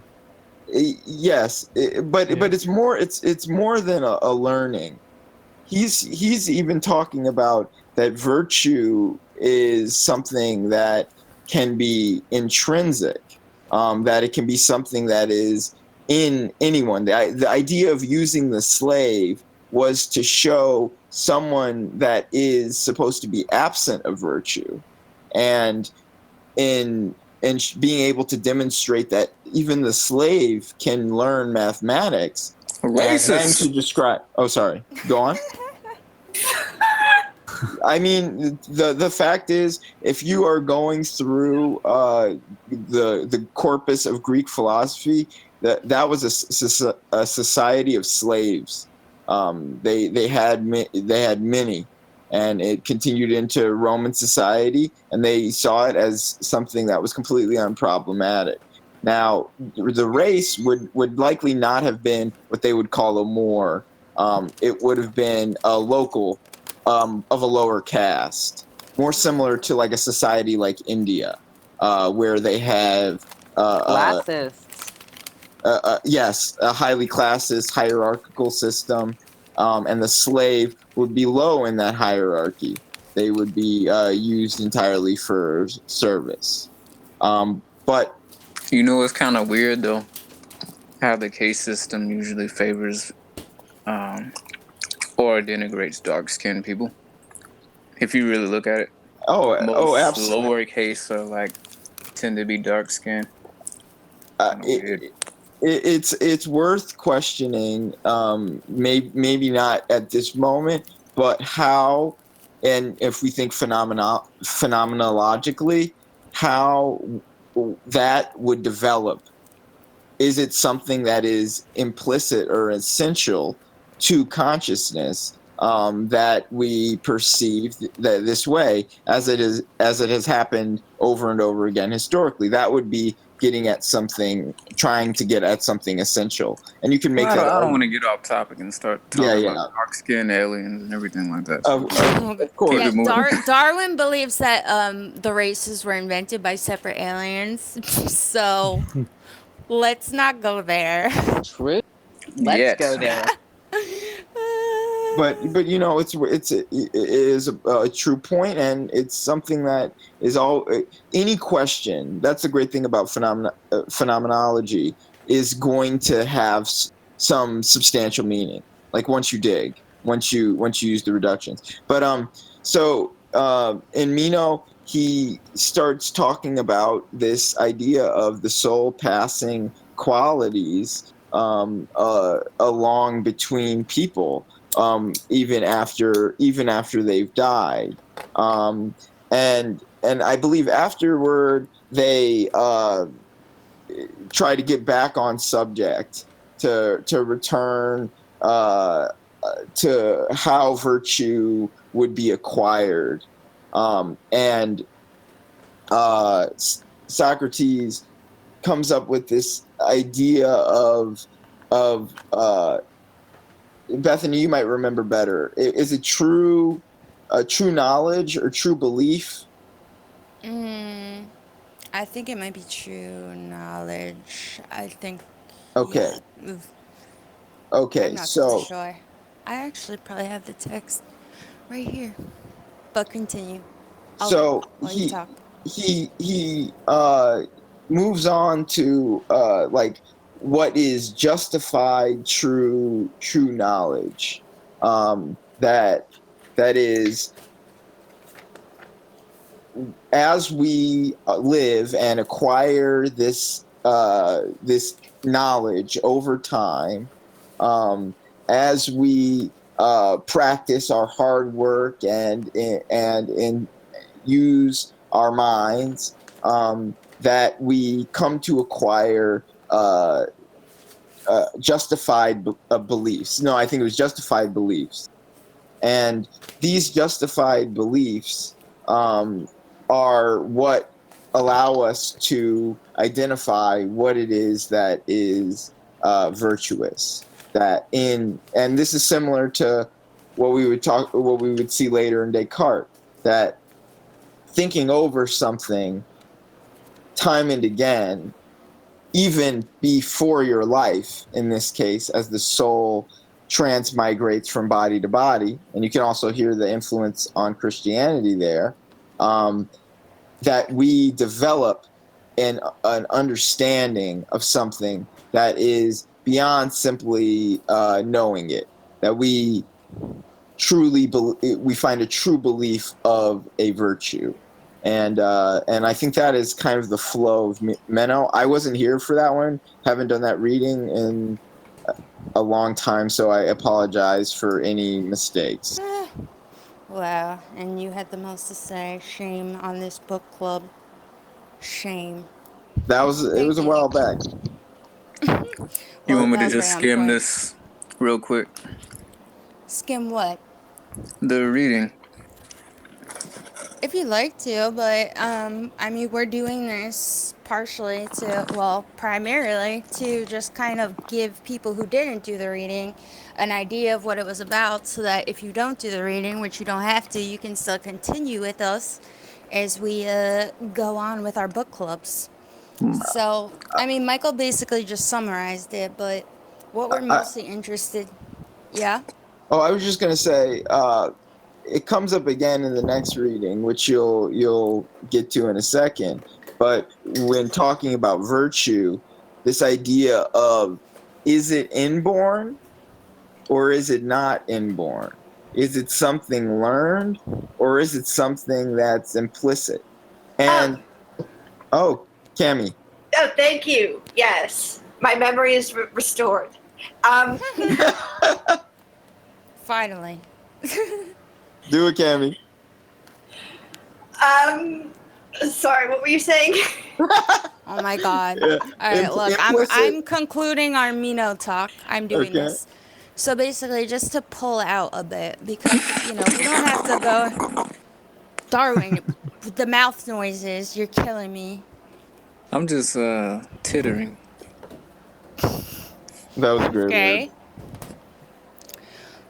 Yes, but it's more than a learning. He's even talking about that virtue is something that can be intrinsic, that it can be something that is in anyone. The idea of using the slave was to show someone that is supposed to be absent of virtue, and in being able to demonstrate that even the slave can learn mathematics. Racist. And to describe, oh, sorry, go on. I mean, the fact is, if you are going through the corpus of Greek philosophy, that was a society of slaves. They had many, and it continued into Roman society, and they saw it as something that was completely unproblematic. Now, the race would likely not have been what they would call a Moor. It would have been a local of a lower caste, more similar to like a society like India, where they have Classists. yes, a highly classist hierarchical system, and the slave would be low in that hierarchy. They would be used entirely for service. But You know, it's kind of weird though, how the caste system usually favors or denigrates dark-skinned people. If you really look at it, most absolutely. lower caste are like tend to be dark-skinned. It's worth questioning, maybe not at this moment, but how, and if we think phenomenologically, how that would develop. Is it something that is implicit or essential to consciousness, that we perceive that this way, as it has happened over and over again historically? That would be getting at something, trying to get at something essential. And you can make that. I don't want to get off topic and start talking about dark-skinned aliens and everything like that. Of course. Yeah, Darwin believes that the races were invented by separate aliens. So let's not go there. True. Let's go there. But you know, it is a true point, and it's something that is any question. That's the great thing about phenomenology, is going to have some substantial meaning. Like once you dig, once you use the reductions. But in Meno, he starts talking about this idea of the soul passing qualities along between people, even after they've died, and I believe afterward they try to get back on subject to return to how virtue would be acquired, and Socrates comes up with this idea of Bethany, you might remember better. Is it true knowledge or true belief? I think it might be true knowledge. I think. Okay. Yeah. Okay. I'm not So so sure. I actually probably have the text right here. But continue. so While you talk. he moves on to like what is justified true knowledge, that is, as we live and acquire this this knowledge over time, as we practice our hard work and use our minds, that we come to acquire justified beliefs. No, I think it was justified beliefs. And these justified beliefs are what allow us to identify what it is that is virtuous. And this is similar to what we would see later in Descartes, that thinking over something time and again, even before your life, in this case, as the soul transmigrates from body to body, and you can also hear the influence on Christianity there, that we develop an understanding of something that is beyond simply knowing it, that we truly we find a true belief of a virtue. And I think that is kind of the flow of Meno. I wasn't here for that one. Haven't done that reading in a long time, so I apologize for any mistakes. Wow, and you had the most to say. Shame on this book club. Shame. It was a while back. You want me to that was just right on skim point. this real quick? Skim what? The reading. If you'd like to, but I mean, we're doing this partially primarily to just kind of give people who didn't do the reading an idea of what it was about, so that if you don't do the reading, which you don't have to, you can still continue with us as we go on with our book clubs. So, I mean, Michael basically just summarized it, but what we're mostly interested, yeah? Oh, I was just gonna say, it comes up again in the next reading, which you'll get to in a second. But when talking about virtue, this idea of, is it inborn or is it not inborn? Is it something learned or is it something that's implicit? And Cammie. Oh, thank you. Yes, my memory is restored. Finally. Do it, Cammie. Sorry, what were you saying? Oh my God. Yeah. All right, look, Implicit. I'm concluding our Meno talk. I'm doing this. So basically, just to pull out a bit, because, we don't have to go. Darwin, the mouth noises, you're killing me. I'm just tittering. That was a great Okay. word.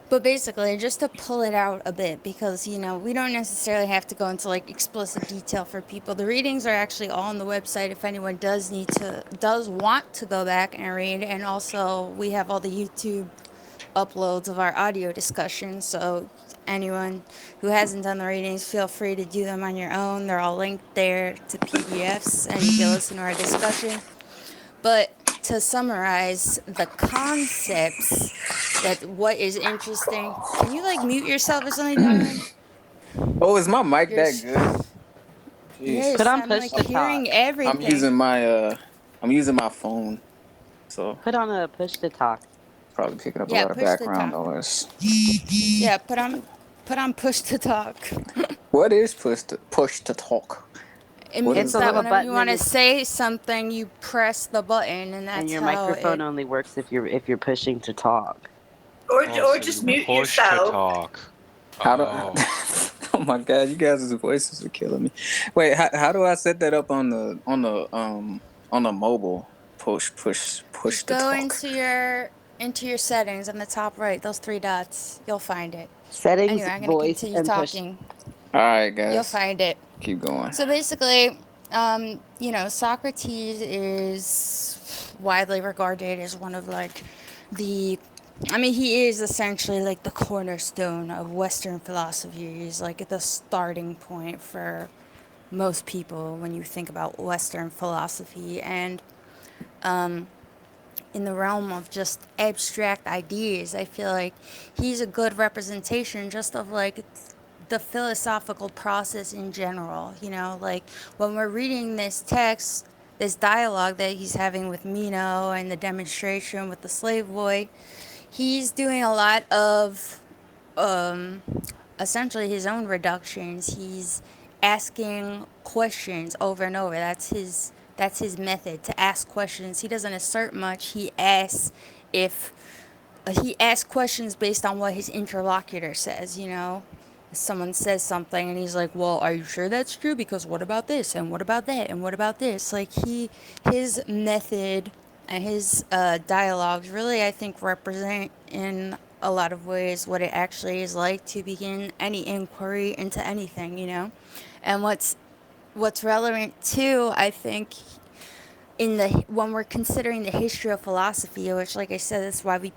But basically, just to pull it out a bit, because, we don't necessarily have to go into, explicit detail for people. The readings are actually all on the website if anyone does want to go back and read. And also, we have all the YouTube uploads of our audio discussions. So anyone who hasn't done the readings, feel free to do them on your own. They're all linked there to PDFs, and you can listen to our discussion. But to summarize the concepts, that what is interesting. Can you mute yourself or something, Darwin? Oh, is my mic You're that good? Yes, Put on I'm push to hearing talk. everything. I'm using my phone, so Put on a push to talk. probably picking up a Yeah, lot of push to background talk. noise. Yeah, put on push to talk. What is push to talk? It What means is a that little whenever you button want to in your- say something, you press the button, and that's And your how microphone only works if you're pushing to talk. Or Oh, so just you mute push to yourself. talk. How do? Oh. Oh my God, you guys' voices are killing me. Wait, how do I set that up on on the mobile. Push Just the go talk. into your settings on the top right, those three dots. You'll find it. Settings, Anyway, I'm gonna voice, continue and push. talking. All right, You'll guys, find it. keep going. So basically, Socrates is widely regarded as one of he is essentially like the cornerstone of Western philosophy. He's like the starting point for most people when you think about Western philosophy. And in the realm of just abstract ideas, I feel like he's a good representation just of like the philosophical process in general. Like when we're reading this text, this dialogue that he's having with Meno and the demonstration with the slave boy, he's doing a lot of essentially his own reductions. He's asking questions over and over. That's his method, to ask questions. He doesn't assert much. He asks questions based on what his interlocutor says. Someone says something and he's like, well, are you sure that's true? Because what about this? And what about that? And what about this? Like his method and his dialogues really, I think, represent in a lot of ways what it actually is like to begin any inquiry into anything, And what's relevant too, I think, when we're considering the history of philosophy, which, like I said, that's why we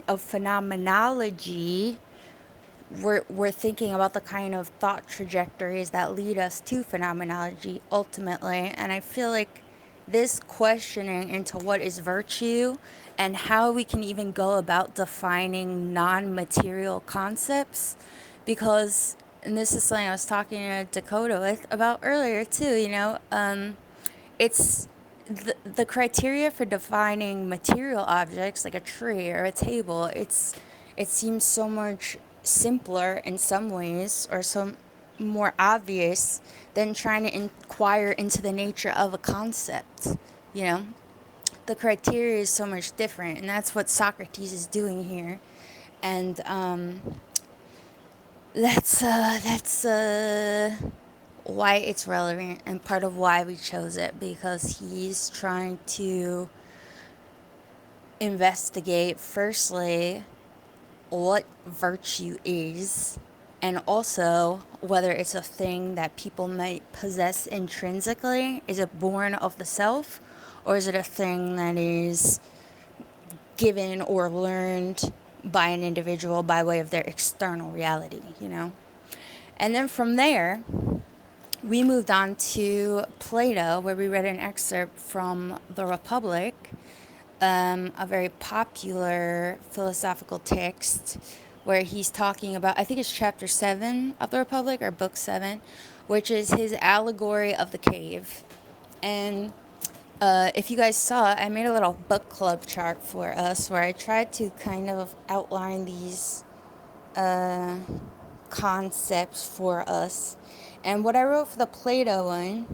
of phenomenology, we're thinking about the kind of thought trajectories that lead us to phenomenology ultimately. And I feel like this questioning into what is virtue and how we can even go about defining non-material concepts, because, and this is something I was talking to Dakota about earlier too, it's the criteria for defining material objects like a tree or a table. It seems so much simpler in some ways, or so more obvious, than trying to inquire into the nature of a concept. The criteria is so much different, and that's what Socrates is doing here. And that's why it's relevant, and part of why we chose it, because he's trying to investigate, firstly, what virtue is, and also whether it's a thing that people might possess intrinsically. Is it born of the self, or is it a thing that is given or learned by an individual by way of their external reality, And then from there, we moved on to Plato, where we read an excerpt from The Republic, a very popular philosophical text where he's talking about, I think it's chapter 7 of The Republic, or book 7, which is his allegory of the cave. And if you guys saw, I made a little book club chart for us where I tried to kind of outline these concepts for us. And what I wrote for the Plato one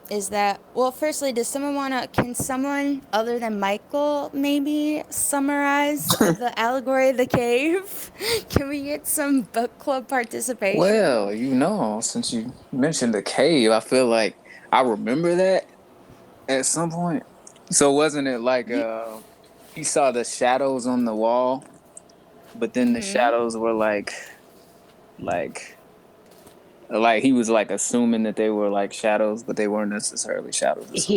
is that, well, firstly, can someone other than Michael maybe summarize the allegory of the cave? Can we get some book club participation? Well, since you mentioned the cave, I feel like I remember that at some point. So wasn't it like he saw the shadows on the wall, but then the shadows were like he was like assuming that they were like shadows, but they weren't necessarily shadows.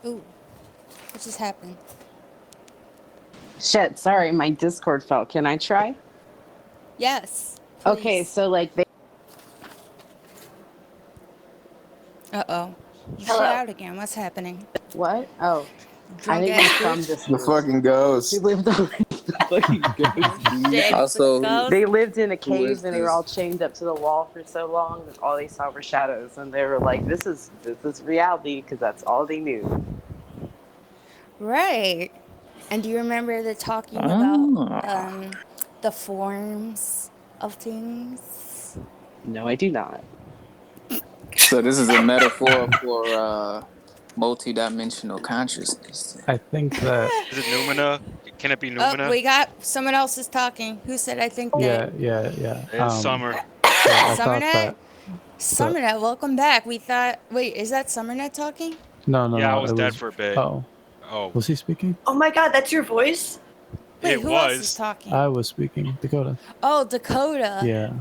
Ooh, what just happened? Shit, sorry, my Discord fell. Can I try? Yes. Okay, Please. so like they. Uh-oh. You shut Hello. out again. What's happening? What? Oh, Drunk I think ass it's from bitch? this. The fucking ghost. They lived on fucking ghost. Shit, Also, ghost. They lived in a Who is cave and they were all this? chained up to the wall for so long that all they saw were shadows, and they were like, "This is reality," because that's all they knew. Right. And do you remember the talking about the forms of things? No, I do not. So this is a metaphor for multi-dimensional consciousness. I think that Is it Numina? Can it be Oh, Numina? we got someone else is talking. Who said I think that? yeah. It's Summer. I Summer thought that Summernet, welcome back. We thought, wait, is that Summernet talking? No, Yeah, I no. was It dead was. for a bit. Oh, Oh, was he speaking? Oh my god, that's your voice? Wait, it who else is was. talking? I was speaking. Dakota. Oh, Dakota. Yeah.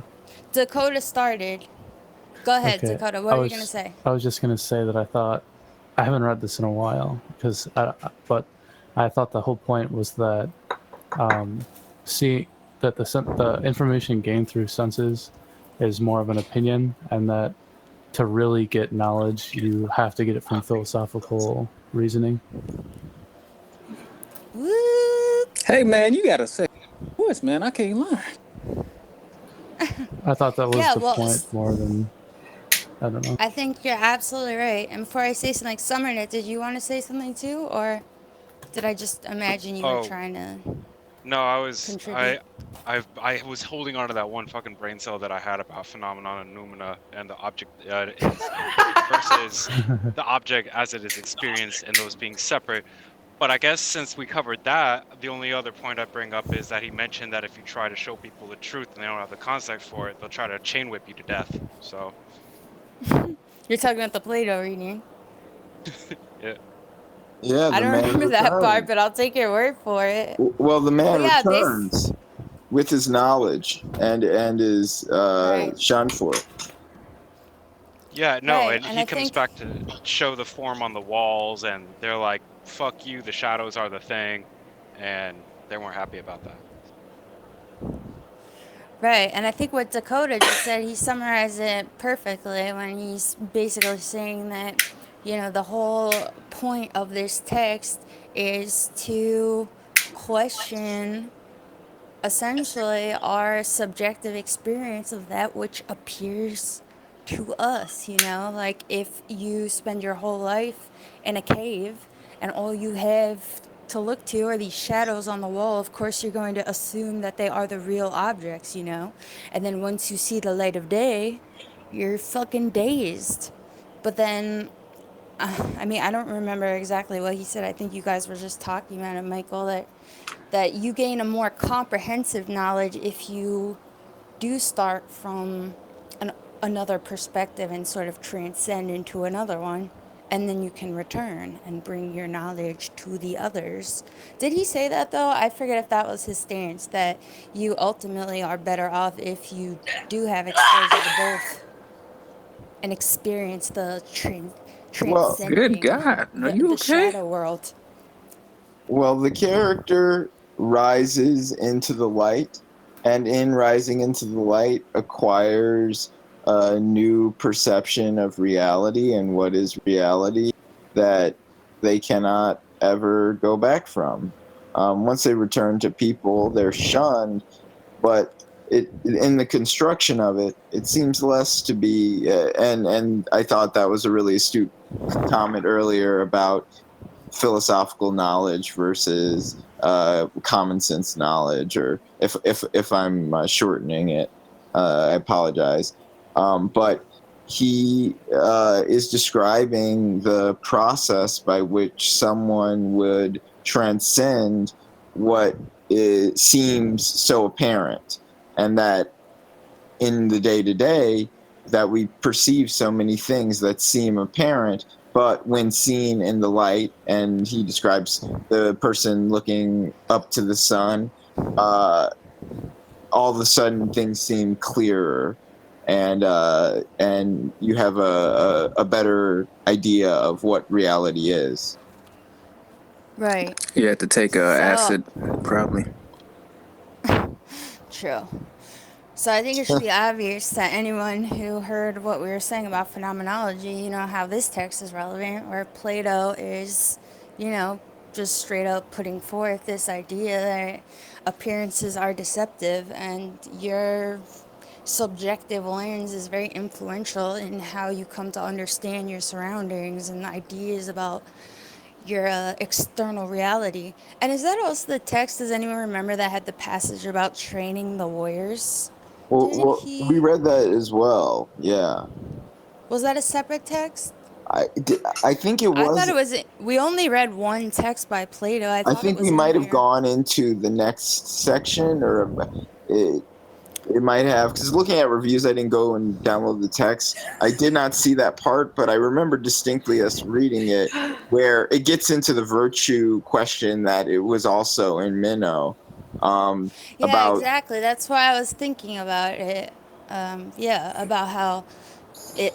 Dakota started. Go ahead, Okay. Dakota. What are you gonna say? I was just gonna say that I haven't read this in a while but I thought the whole point was that the information gained through senses is more of an opinion, and that to really get knowledge you have to get it from philosophical reasoning. Whoop. Hey man, you gotta say voice, man. I can't learn. I thought that was Yeah, the well, point more than I don't know. I think you're absolutely right. And before I say something like Summernet, did you want to say something too, or did I just imagine you were Oh. trying to No, I was contribute? I was holding on to that one fucking brain cell that I had about phenomenon and noumena and the object versus the object as it is experienced and those being separate. But I guess since we covered that, the only other point I bring up is that he mentioned that if you try to show people the truth and they don't have the context for it, they'll try to chain whip you to death. So You're talking about the Plato reading. yeah. Yeah, I the don't man remember that part, returns. but I'll take your word for it. Well, the man But yeah, returns with his knowledge and is Right. shunned for it. Yeah, no, Right, and and he I comes think- back to show the form on the walls, and they're like, "Fuck you, the shadows are the thing," and they weren't happy about that. Right, and I think what Dakota just said, he summarized it perfectly when he's basically saying that, the whole point of this text is to question essentially our subjective experience of that which appears to us, like if you spend your whole life in a cave and all you have to look to are these shadows on the wall, of course you're going to assume that they are the real objects, and then once you see the light of day, you're fucking dazed. But then I don't remember exactly what he said. I think you guys were just talking about it, Michael, that you gain a more comprehensive knowledge if you do start from another perspective and sort of transcend into another one, and then you can return and bring your knowledge to the others. Did he say that though? I forget if that was his stance, that you ultimately are better off if you do have exposure to both and experience the Well, transcending Good God, are you the okay? shadow world. Well, the character rises into the light, and in rising into the light acquires a new perception of reality and what is reality that they cannot ever go back from. Once they return to people, they're shunned, but in the construction of it, it seems less to be. And I thought that was a really astute comment earlier about philosophical knowledge versus common sense knowledge, or if I'm shortening it, I apologize. But he is describing the process by which someone would transcend what seems so apparent, and that in the day-to-day that we perceive so many things that seem apparent, but when seen in the light, and he describes the person looking up to the sun, all of a sudden things seem clearer, and you have a better idea of what reality is. Right. You have to take acid, probably. True. So I think it should be obvious that anyone who heard what we were saying about phenomenology, how this text is relevant, where Plato is, just straight up putting forth this idea that appearances are deceptive, and your subjective lens is very influential in how you come to understand your surroundings and ideas about your external reality. And is that also the text, does anyone remember, that had the passage about training the warriors? Well, we read that as well. Yeah, Was that a separate text? I think it was. I thought it was. We only read one text by Plato. I I thought think it was we might in have there. gone into the next section, or it might have, because looking at reviews, I didn't go and download the text. I did not see that part, but I remember distinctly us reading it, where it gets into the virtue question that it was also in Meno. Yeah, About exactly. That's why I was thinking about it. Yeah, about how it.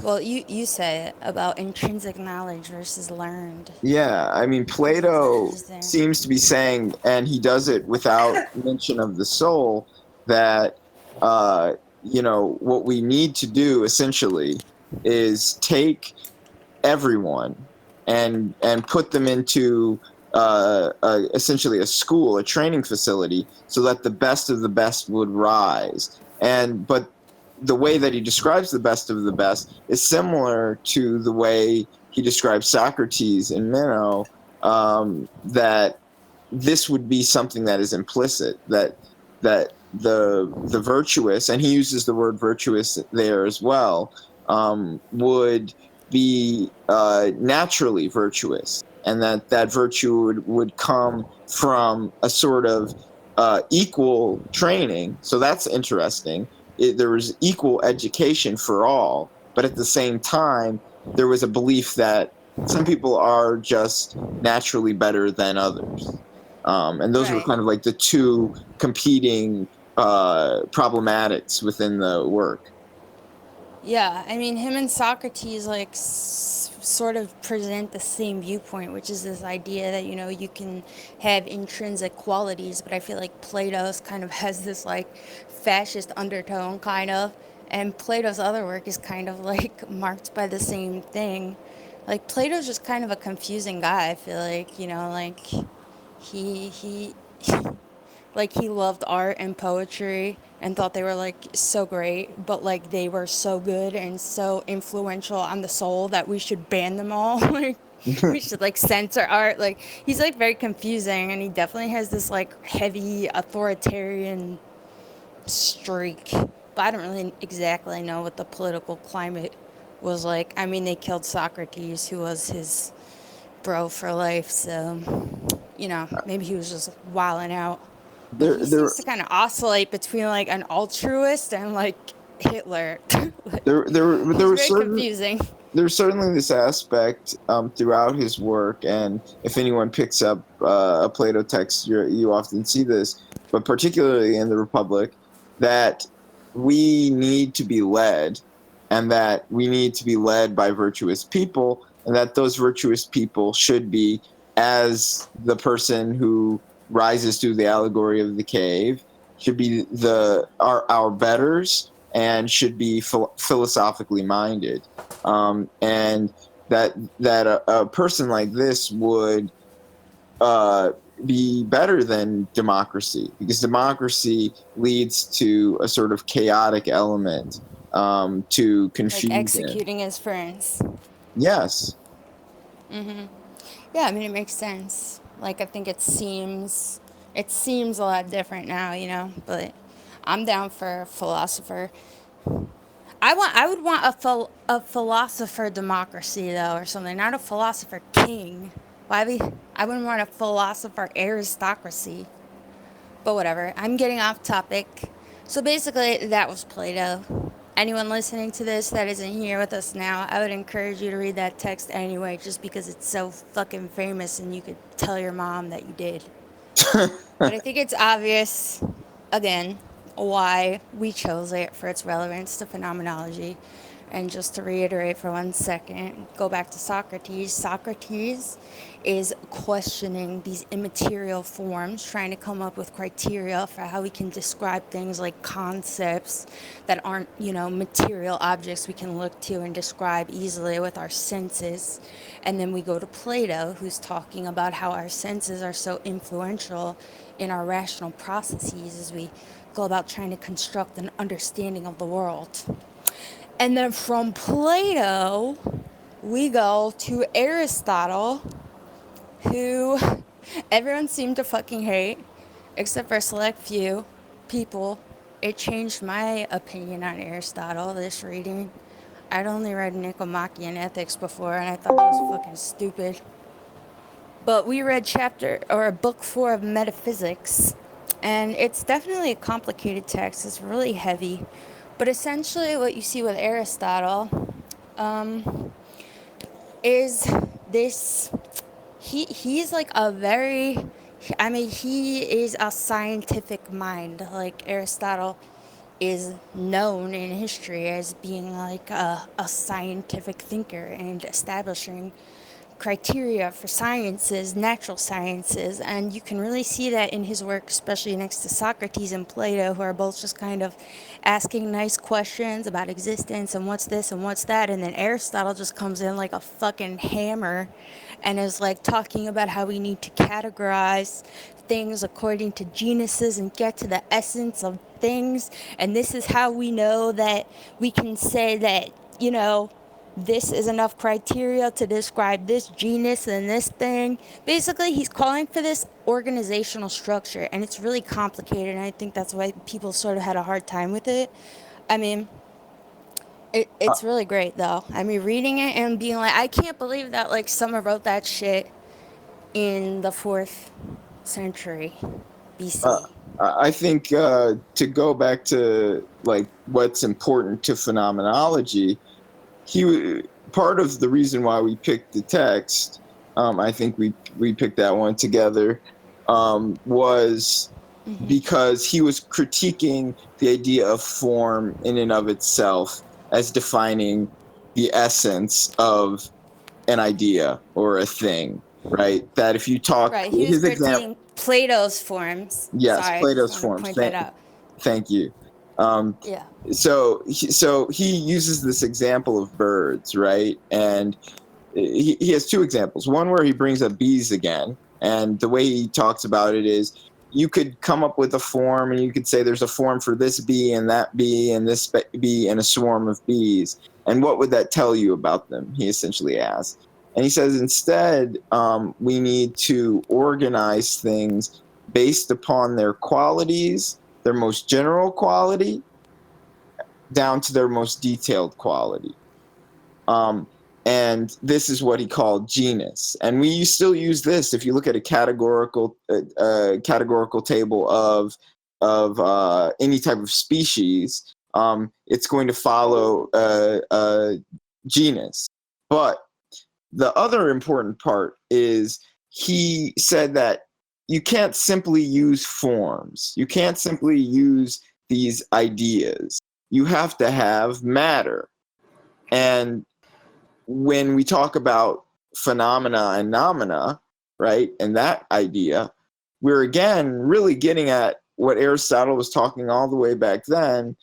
Well, you say it about intrinsic knowledge versus learned. Yeah, I mean, Which is Plato interesting. seems to be saying, and he does it without mention of the soul, that what we need to do essentially is take everyone and put them into essentially a school, a training facility, so that the best of the best would rise. But the way that he describes the best of the best is similar to the way he describes Socrates in Meno. That this would be something that is implicit, that the virtuous, and he uses the word virtuous there as well, would be naturally virtuous, and that virtue would come from a sort of equal training. So that's interesting. There was equal education for all, but at the same time, there was a belief that some people are just naturally better than others. And those were Right. kind of like the two competing problematics within the work. Yeah, I mean, him and Socrates like sort of present the same viewpoint, which is this idea that you can have intrinsic qualities, but I feel like Plato's kind of has this like fascist undertone, kind of, and Plato's other work is kind of like marked by the same thing. Like Plato's just kind of a confusing guy. I feel like like he like he loved art and poetry and thought they were like so great, but like they were so good and so influential on the soul that we should ban them all. Like we should like censor art. Like he's like very confusing, and he definitely has this like heavy authoritarian streak. But I don't really exactly know what the political climate was like. I mean, they killed Socrates, who was his bro for life, so maybe he was just wilding out. But There, he there, seems to kind of oscillate between like an altruist and like Hitler. Like, there he's was very confusing. there's certainly this aspect throughout his work, and if anyone picks up a Plato text, you often see this, but particularly in the Republic, that we need to be led, and that we need to be led by virtuous people, and that those virtuous people should be, as the person who rises through the allegory of the cave, should be our betters, and should be philosophically minded, and that a person like this would be better than democracy, because democracy leads to a sort of chaotic element, to Like confusion. executing his friends. Yes. Yeah, I mean it makes sense. Like I think it seems a lot different now, but I'm down for a philosopher. I would want a philosopher democracy though, or something, not a philosopher king. I wouldn't want a philosopher aristocracy. But whatever. I'm getting off topic. So basically, that was Plato. Anyone listening to this that isn't here with us now, I would encourage you to read that text anyway, just because it's so fucking famous and you could tell your mom that you did. But I think it's obvious, again, why we chose it for its relevance to phenomenology. And just to reiterate for 1 second, go back to Socrates. Socrates is questioning these immaterial forms, trying to come up with criteria for how we can describe things like concepts that aren't, material objects we can look to and describe easily with our senses. And then we go to Plato, who's talking about how our senses are so influential in our rational processes as we go about trying to construct an understanding of the world. And then from Plato, we go to Aristotle, who everyone seemed to fucking hate, except for a select few people. It changed my opinion on Aristotle, this reading. I'd only read Nicomachean Ethics before, and I thought it was fucking stupid. But we read book 4 of Metaphysics, And it's definitely a complicated text. It's really heavy. But essentially what you see with Aristotle is this, he's like a very, I mean, he is a scientific mind. Like Aristotle is known in history as being like a scientific thinker and establishing criteria for sciences, natural sciences, and you can really see that in his work, especially next to Socrates and Plato, who are both just kind of asking nice questions about existence and what's this and what's that, and then Aristotle just comes in like a fucking hammer and is like talking about how we need to categorize things according to genuses and get to the essence of things, and this is how we know that we can say that, you know, this is enough criteria to describe this genus and this thing. Basically, he's calling for this organizational structure, and it's really complicated, and I think that's why people sort of had a hard time with it. I mean, it's really great, though. I mean, reading it and being like, I can't believe that, like, someone wrote that shit in the 4th century BC. I think to go back to like what's important to phenomenology, part of the reason why we picked the text, I think we picked that one together, was because he was critiquing the idea of form in and of itself as defining the essence of an idea or a thing, right? That if you talk, Right, he was critiquing Plato's forms. Yes, Sorry, Plato's I just wanna forms. point that out. Thank you. Yeah. So he uses this example of birds, right? And he has two examples. One where he brings up bees again, and the way he talks about it is, you could come up with a form, and you could say there's a form for this bee and that bee and this bee and a swarm of bees. And what would that tell you about them? He essentially asks. And he says instead, we need to organize things based upon their qualities, their most general quality, down to their most detailed quality. And this is what he called genus. And we still use this. If you look at a categorical table of any type of species, it's going to follow a genus. But the other important part is he said that you can't simply use forms. You can't simply use these ideas. You have to have matter. And when we talk about phenomena and noumena, right, and that idea, we're again really getting at what Aristotle was talking all the way back then,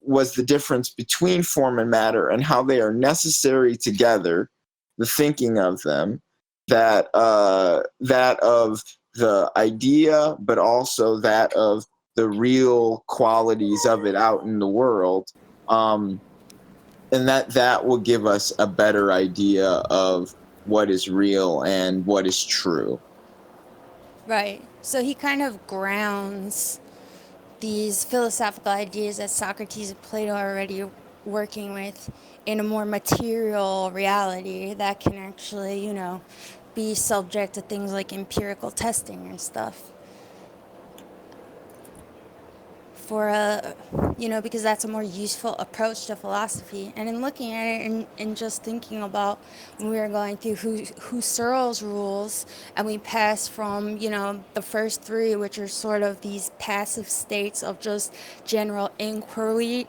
was the difference between form and matter and how they are necessary together, the thinking of them, that of the idea, but also that of the real qualities of it out in the world. And that will give us a better idea of what is real and what is true. Right. So he kind of grounds these philosophical ideas that Socrates and Plato are already working with in a more material reality that can actually, you know, be subject to things like empirical testing and stuff. You know, because that's a more useful approach to philosophy. And in looking at it and just thinking about when we were going through Husserl's rules, and we passed from, you know, the first three, which are sort of these passive states of just general inquiry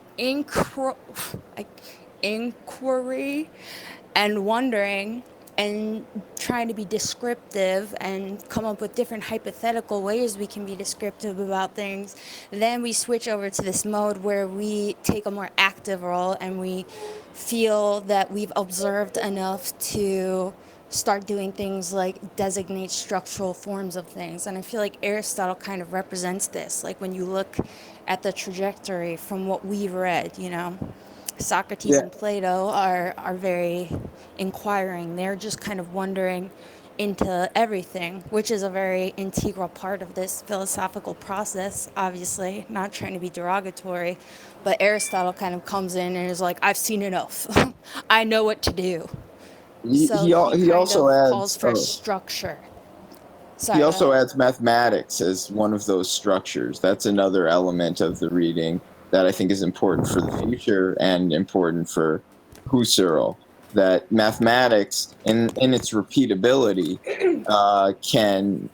and wondering, and trying to be descriptive and come up with different hypothetical ways we can be descriptive about things. Then we switch over to this mode where we take a more active role and we feel that we've observed enough to start doing things like designate structural forms of things. And I feel like Aristotle kind of represents this. Like when you look at the trajectory from what we've read, you know, Socrates and Plato are very inquiring. They're just kind of wondering into everything, which is a very integral part of this philosophical process, obviously, not trying to be derogatory, but Aristotle kind of comes in and is like, I've seen enough. I know what to do. So He also adds calls for structure. Sorry, He go also ahead. adds mathematics as one of those structures. That's another element of the reading that I think is important for the future and important for Husserl. That mathematics, in its repeatability, can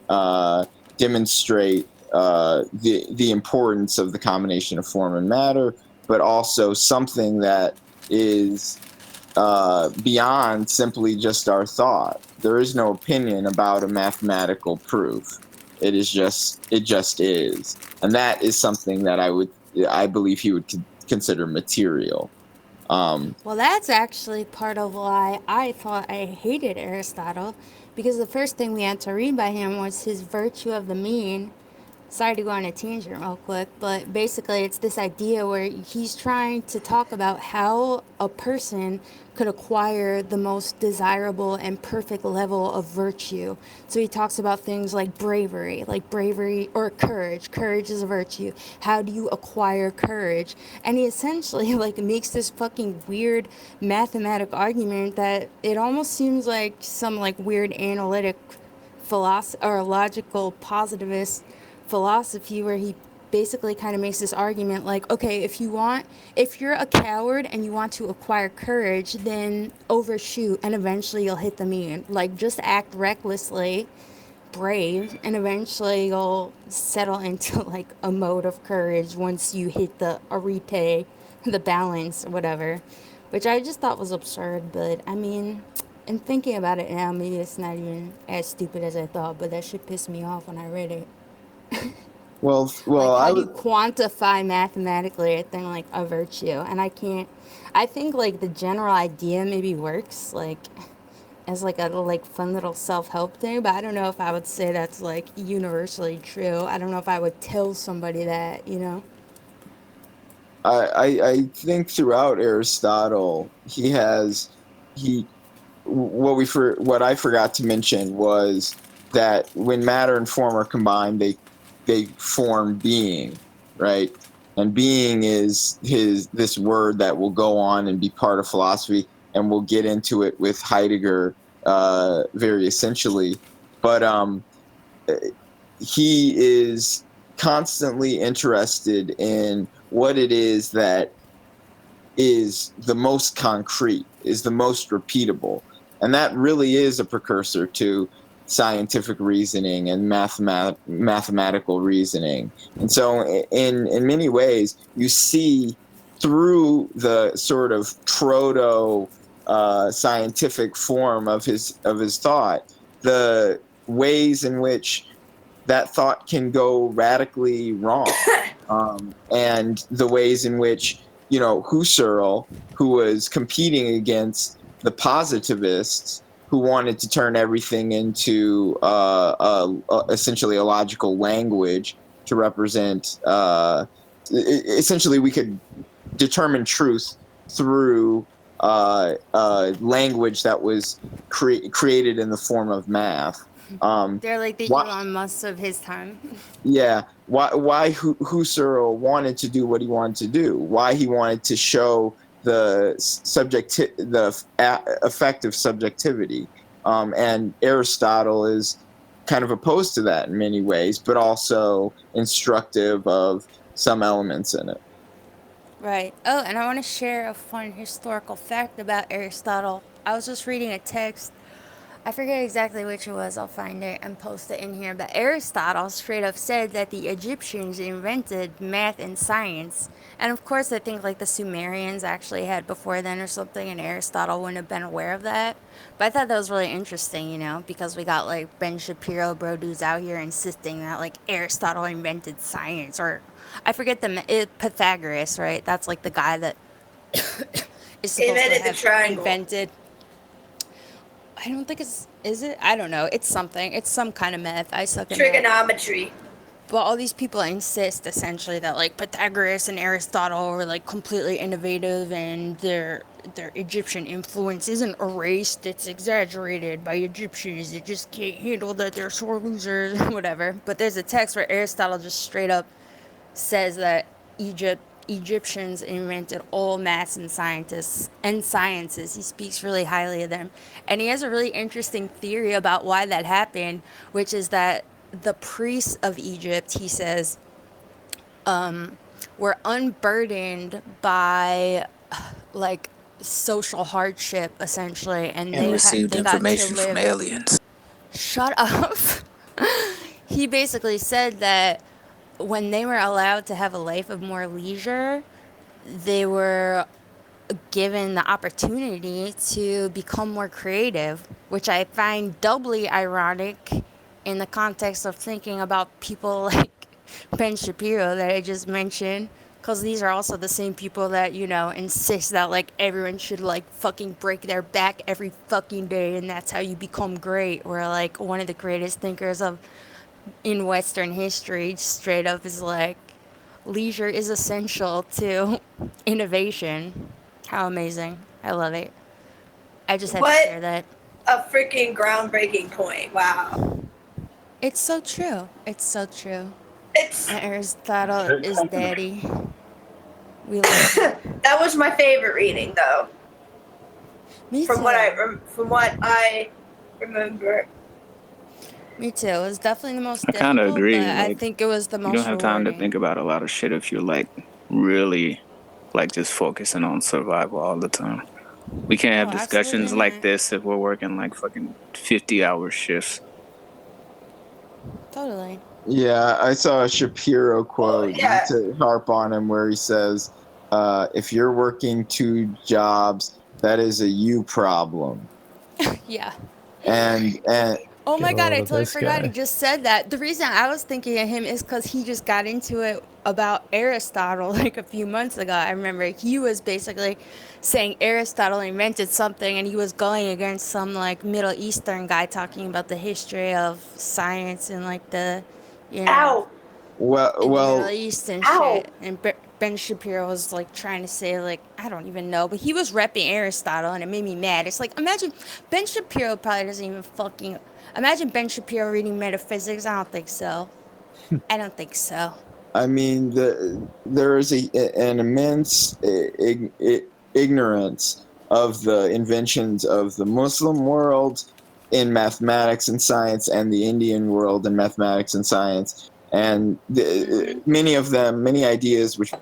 demonstrate the importance of the combination of form and matter, but also something that is beyond simply just our thought. There is no opinion about a mathematical proof. It just is, and that is something that I believe he would consider material. Well, that's actually part of why I thought I hated Aristotle, because the first thing we had to read by him was his Virtue of the Mean. Sorry to go on a tangent real quick, but basically it's this idea where he's trying to talk about how a person could acquire the most desirable and perfect level of virtue. So he talks about things like bravery or courage. Courage is a virtue. How do you acquire courage? And he essentially like makes this fucking weird mathematical argument that it almost seems like some like weird analytic philosophy or logical positivist philosophy where he basically kind of makes this argument like, okay, if you're a coward and you want to acquire courage, then overshoot and eventually you'll hit the mean. Like, just act recklessly brave and eventually you'll settle into like a mode of courage once you hit the arete, the balance, whatever, which I just thought was absurd. But I mean, and thinking about it now, maybe it's not even as stupid as I thought, but that shit pissed me off when I read it. Well, Like, I how do you would. quantify mathematically a thing like a virtue? And I think like the general idea maybe works like as like a like fun little self-help thing, but I don't know if I would say that's like universally true. I don't know if I would tell somebody that, you know? I think throughout Aristotle, he what I forgot to mention was that when matter and form are combined, they form being, right? And being is this word that will go on and be part of philosophy, and we'll get into it with Heidegger very essentially. But he is constantly interested in what it is that is the most concrete, is the most repeatable. And that really is a precursor to scientific reasoning and mathematical reasoning. And so in many ways, you see through the sort of proto scientific form of his thought, the ways in which that thought can go radically wrong, and the ways in which Husserl, who was competing against the positivists who wanted to turn everything into essentially a logical language to represent. Essentially, we could determine truth through language that was created in the form of math. They're like the Why, Elon Musk of his time. yeah, why Husserl wanted to do what he wanted to do, why he wanted to show the effect of subjectivity, and Aristotle is kind of opposed to that in many ways, but also instructive of some elements in it. Right. Oh, and I want to share a fun historical fact about Aristotle. I was just reading a text. I forget exactly which it was. I'll find it and post it in here. But Aristotle straight up said that the Egyptians invented math and science. And of course, I think like the Sumerians actually had before then or something, and Aristotle wouldn't have been aware of that. But I thought that was really interesting, you know, because we got like Ben Shapiro, bro dudes out here insisting that like Aristotle invented science, or I forget Pythagoras, right? That's like the guy that is supposed Invented to the have triangle. invented. I don't think is it? I don't know. It's something. It's some kind of math. I suck at math. Trigonometry. But all these people insist essentially that like Pythagoras and Aristotle were like completely innovative, and their Egyptian influence isn't erased. It's exaggerated by Egyptians. They just can't handle that they're sore losers, whatever. But there's a text where Aristotle just straight up says that Egyptians invented all maths and sciences. He speaks really highly of them. And he has a really interesting theory about why that happened, which is that the priests of Egypt, he says, were unburdened by like social hardship essentially, and And received they got to information from live. aliens. Shut up. He basically said that when they were allowed to have a life of more leisure, they were given the opportunity to become more creative, which I find doubly ironic in the context of thinking about people like Ben Shapiro that I just mentioned. Because these are also the same people that, you know, insist that, like, everyone should, like, fucking break their back every fucking day and that's how you become great. Or, like, one of the greatest thinkers in Western history straight up is like, leisure is essential to innovation. How amazing. I love it. I just had to What? share that. A freaking groundbreaking point. Wow. It's so true. It's so true. It's And Aristotle is daddy. We love him. that was my favorite reading though. Me From too. what I remember. Me too. It was definitely the most I kind of difficult, agree. but I Like, think it was the you most don't have time to rewarding. think about a lot of shit if you're like really like just focusing on survival all the time. We can't have Oh, discussions absolutely like not. this if we're working like fucking 50-hour shifts. Totally. Yeah, I saw a Shapiro quote, yeah. not to harp on him, where he says, if you're working 2 jobs, that is a you problem. Yeah. And Oh my Get a God, load I of totally this forgot guy. he just said that. The reason I was thinking of him is because he just got into it about Aristotle like a few months ago. I remember he was basically saying Aristotle invented something and he was going against some like Middle Eastern guy talking about the history of science and like the, you know, Ow. in the Middle well, East and Ow. shit. And Ben Shapiro was like trying to say like, I don't even know, but he was repping Aristotle and it made me mad. It's like, imagine Ben Shapiro probably doesn't even fucking, imagine Ben Shapiro reading Metaphysics. I don't think so. I don't think so. I mean, there is an immense ignorance of the inventions of the Muslim world in mathematics and science and the Indian world in mathematics and science. And many ideas which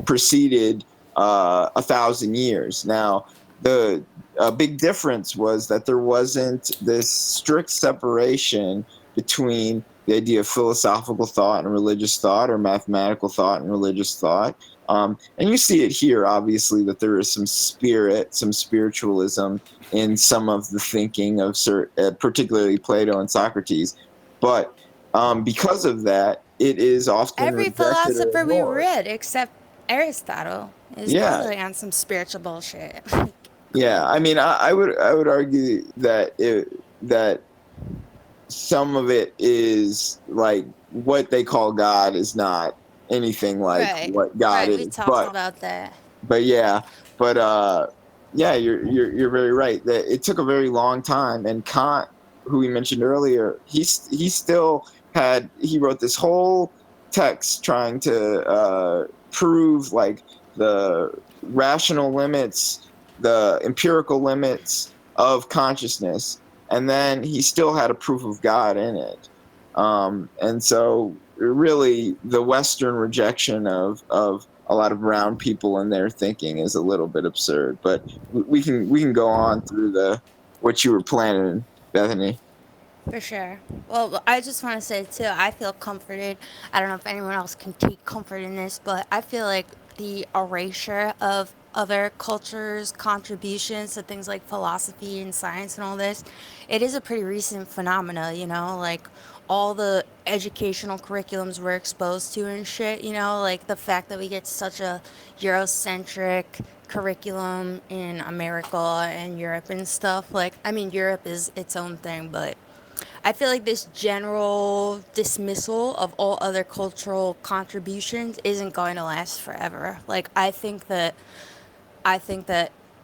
preceded 1,000 years. Now, the big difference was that there wasn't this strict separation between the idea of philosophical thought and religious thought, or mathematical thought and religious thought. And you see it here, obviously, that there is some spiritualism in some of the thinking of particularly Plato and Socrates. But because of that, it is often Every rejected or philosopher we ignored. read except Aristotle is Yeah. totally on some spiritual bullshit. Yeah, I mean, I would argue that that some of it is like what they call God is not anything like Right. what God Right. We is. talked about that. Yeah, you're very right that it took a very long time. And Kant, who we mentioned earlier, he wrote this whole text trying to prove like the rational limits, the empirical limits of consciousness, and then he still had a proof of God in it. And so really the Western rejection of a lot of brown people and their thinking is a little bit absurd. But we can go on through what you were planning, Bethany. For sure. Well, I just want to say too, I feel comforted. I don't know if anyone else can take comfort in this, but I feel like the erasure of other cultures' contributions to things like philosophy and science and all this, it is a pretty recent phenomena, you know, like all the educational curriculums we're exposed to and shit, you know, like the fact that we get such a Eurocentric curriculum in America and Europe and stuff. Like, I mean, Europe is its own thing, but I feel like this general dismissal of all other cultural contributions isn't going to last forever. Like I think that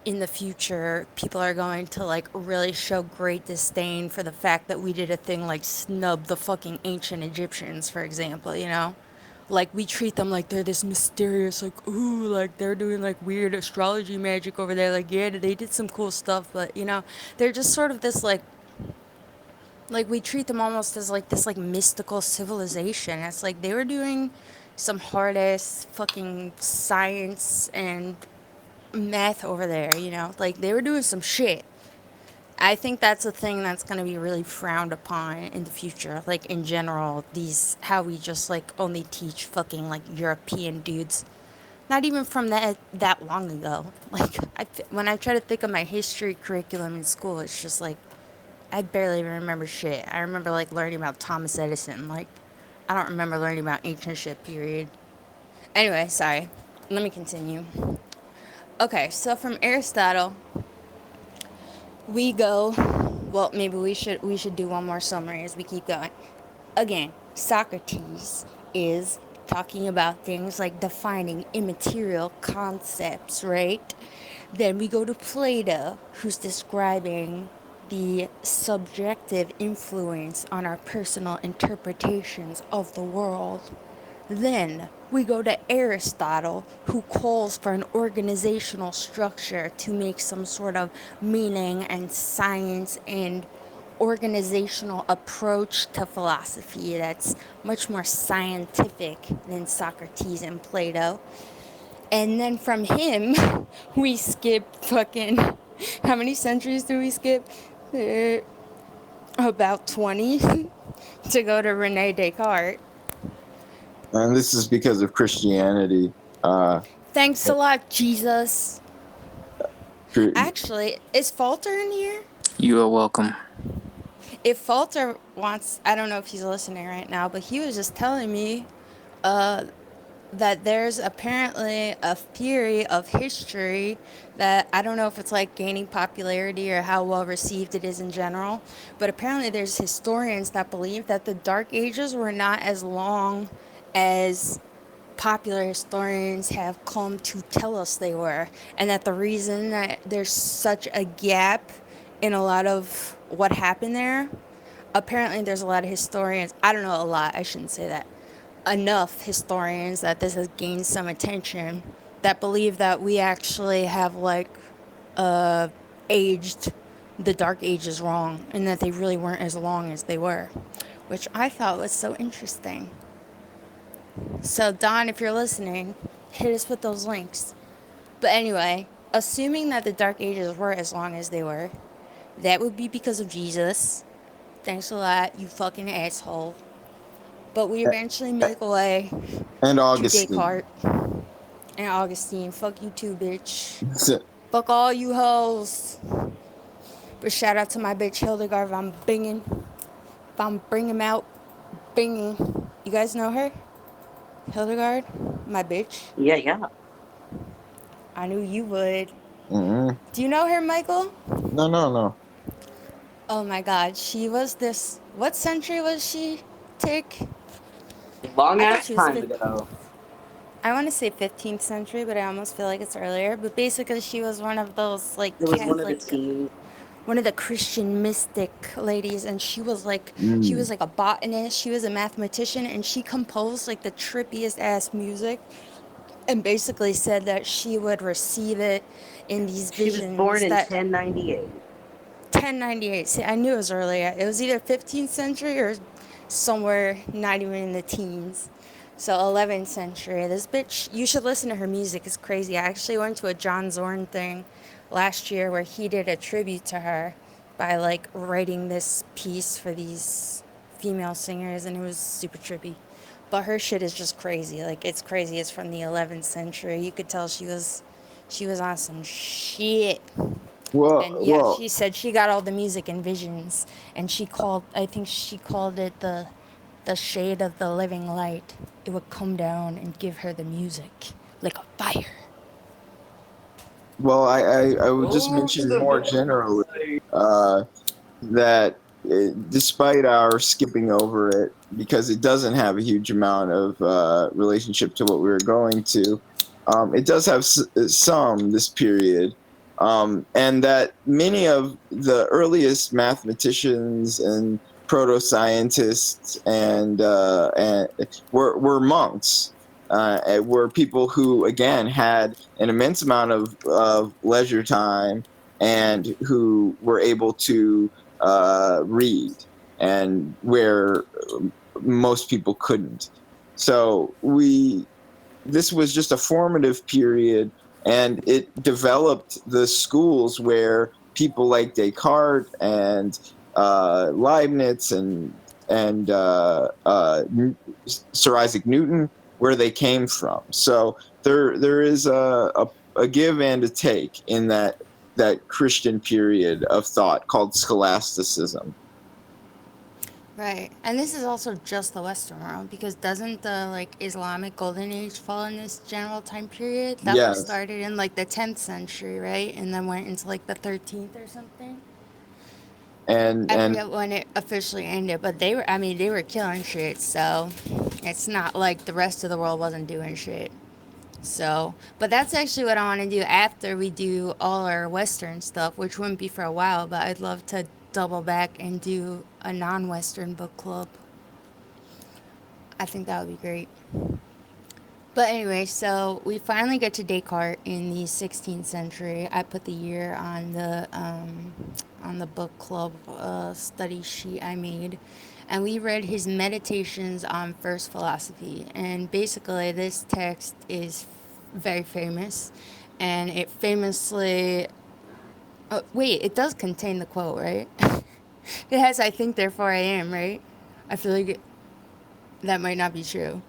in the future people are going to like really show great disdain for the fact that we did a thing like snub the fucking ancient Egyptians, for example, you know? like we treat them like they're this mysterious, like, ooh, like they're doing like weird astrology magic over there. Like, yeah, they did some cool stuff, but you know, they're just sort of this like we treat them almost as like this like mystical civilization. It's like they were doing some hard ass fucking science and math over there, you know, like they were doing some shit. I think that's a thing that's going to be really frowned upon in the future. Like in general, these how we just like only teach fucking like European dudes. Not even from that long ago. Like when I try to think of my history curriculum in school, it's just like I barely even remember shit. I remember like learning about Thomas Edison. Like I don't remember learning about ancient shit. Period. Anyway, sorry. Let me continue. Okay, so from Aristotle, we go. Well, maybe we should do one more summary as we keep going. Again, Socrates is talking about things like defining immaterial concepts, right? Then we go to Plato, who's describing the subjective influence on our personal interpretations of the world. Then we go to Aristotle, who calls for an organizational structure to make some sort of meaning and science and organizational approach to philosophy that's much more scientific than Socrates and Plato. And then from him, we skip fucking. How many centuries do we skip? About 20 to go to Rene Descartes. And this is because of Christianity. Thanks a lot, Jesus. Cr- Actually, is Falter in here? You are welcome. If Falter wants, I don't know if he's listening right now, but he was just telling me that there's apparently a theory of history that I don't know if it's like gaining popularity or how well received it is in general, but apparently there's historians that believe that the Dark Ages were not as long as popular historians have come to tell us they were, and that the reason that there's such a gap in a lot of what happened there, apparently there's a lot of historians, I don't know a lot, I shouldn't say that, enough historians that this has gained some attention that believe that we actually have like aged the Dark Ages wrong, and that they really weren't as long as they were, which I thought was so interesting. So Don, if you're listening, hit us with those links. But anyway, assuming that the Dark Ages were as long as they were, that would be because of Jesus. Thanks a lot, you fucking asshole. But we eventually make our way and to Augustine. Descartes and Augustine. Fuck you too, bitch. Fuck all you hoes. But shout out to my bitch Hildegard if I'm binging. If I'm bringing out, binging. You guys know her? Hildegard? My bitch? Yeah. I knew you would. Mm-hmm. Do you know her, Michael? No. Oh my god, she was this... What century was she, Tick? Long I ass thought she was time 50. ago. I want to say 15th century, but I almost feel like it's earlier. But basically, she was one of those, like, It was one of the Catholic... teens. One of the Christian mystic ladies, and she was like a botanist, she was a mathematician, and she composed like the trippiest ass music, and basically said that she would receive it in these She visions. was born in that 1098. 1098. See, I knew it was earlier. It was either 15th century or somewhere not even in the teens. So 11th century. This bitch, you should listen to her music. It's crazy. I actually went to a John Zorn thing last year where he did a tribute to her by like writing this piece for these female singers, and it was super trippy. But her shit is just crazy. Like, it's crazy. It's from the 11th century. You could tell she was on some shit. And yeah, she said she got all the music in visions, and I think she called it the shade of the living light. It would come down and give her the music like a fire. Well, I would just mention more generally that despite our skipping over it, because it doesn't have a huge amount of relationship to what we were going to, it does have some this period, and that many of the earliest mathematicians and proto-scientists and were monks. Were people who, again, had an immense amount of leisure time and who were able to read, and where most people couldn't. So this was just a formative period, and it developed the schools where people like Descartes and Leibniz and Sir Isaac Newton, where they came from. So there is a give and a take in that Christian period of thought called scholasticism. Right. And this is also just the Western world, because doesn't the like Islamic golden age fall in this general time period? That like Yes. started in like the 10th century, right? And then went into like the 13th or something. And I forget when it officially ended, but they were killing shit, so it's not like the rest of the world wasn't doing shit. So, but that's actually what I want to do after we do all our Western stuff, which wouldn't be for a while, but I'd love to double back and do a non-Western book club. I think that would be great. But anyway, so we finally get to Descartes in the 16th century. I put the year on the book club study sheet I made, and we read his Meditations on First Philosophy. And basically, this text is very famous, and it famously. Oh, wait, it does contain the quote, right? It has "I think, therefore I am," right? I feel like that might not be true.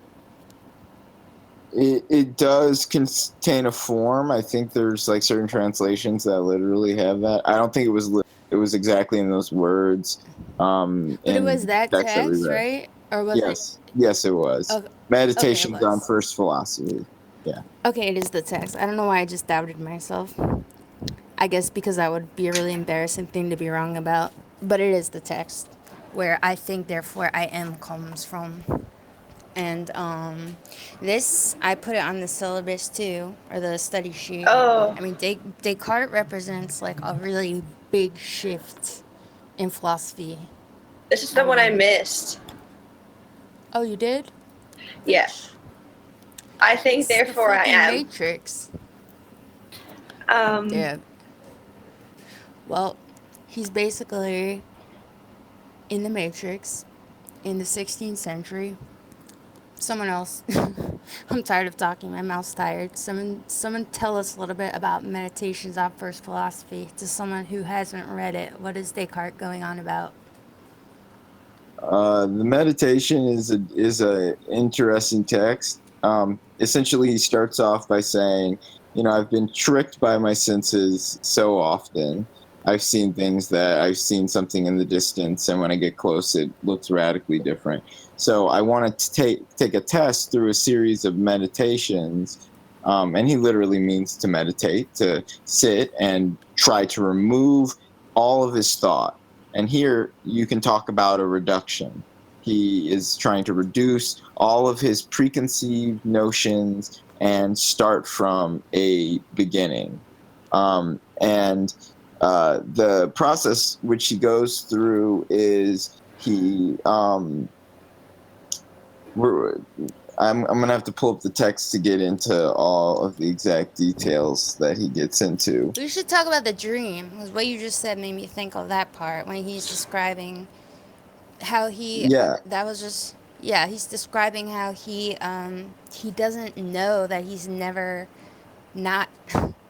It does contain a form. I think there's like certain translations that literally have that. I don't think it was exactly in those words. But it was that text, read. right? Or was Yes. Yes, it was. Okay. Meditations Okay, it on was. First Philosophy. Yeah. Okay, it is the text. I don't know why I just doubted myself. I guess because that would be a really embarrassing thing to be wrong about. But it is the text where "I think, therefore I am" comes from. And this, I put it on the syllabus too, or the study sheet. Oh, I mean, Descartes represents like a really big shift in philosophy. this is the one I missed. Oh, you did? Yeah. I think, It's the therefore I fucking am. Matrix. Um, Yeah. Well, he's basically in the Matrix in the 16th century. Someone else. I'm tired of talking. My mouth's tired. Someone tell us a little bit about Meditations on First Philosophy to someone who hasn't read it. What is Descartes going on about? The meditation is a interesting text. Essentially, he starts off by saying, I've been tricked by my senses so often. I've seen something in the distance, and when I get close, it looks radically different. So I wanted to take a test through a series of meditations, and he literally means to meditate, to sit and try to remove all of his thought. And here you can talk about a reduction. He is trying to reduce all of his preconceived notions and start from a beginning. And the process which he goes through is I'm going to have to pull up the text to get into all of the exact details that he gets into. We should talk about the dream, because what you just said made me think of that part when he's describing how he. Yeah. That was just. Yeah, he's describing how he doesn't know that he's never not.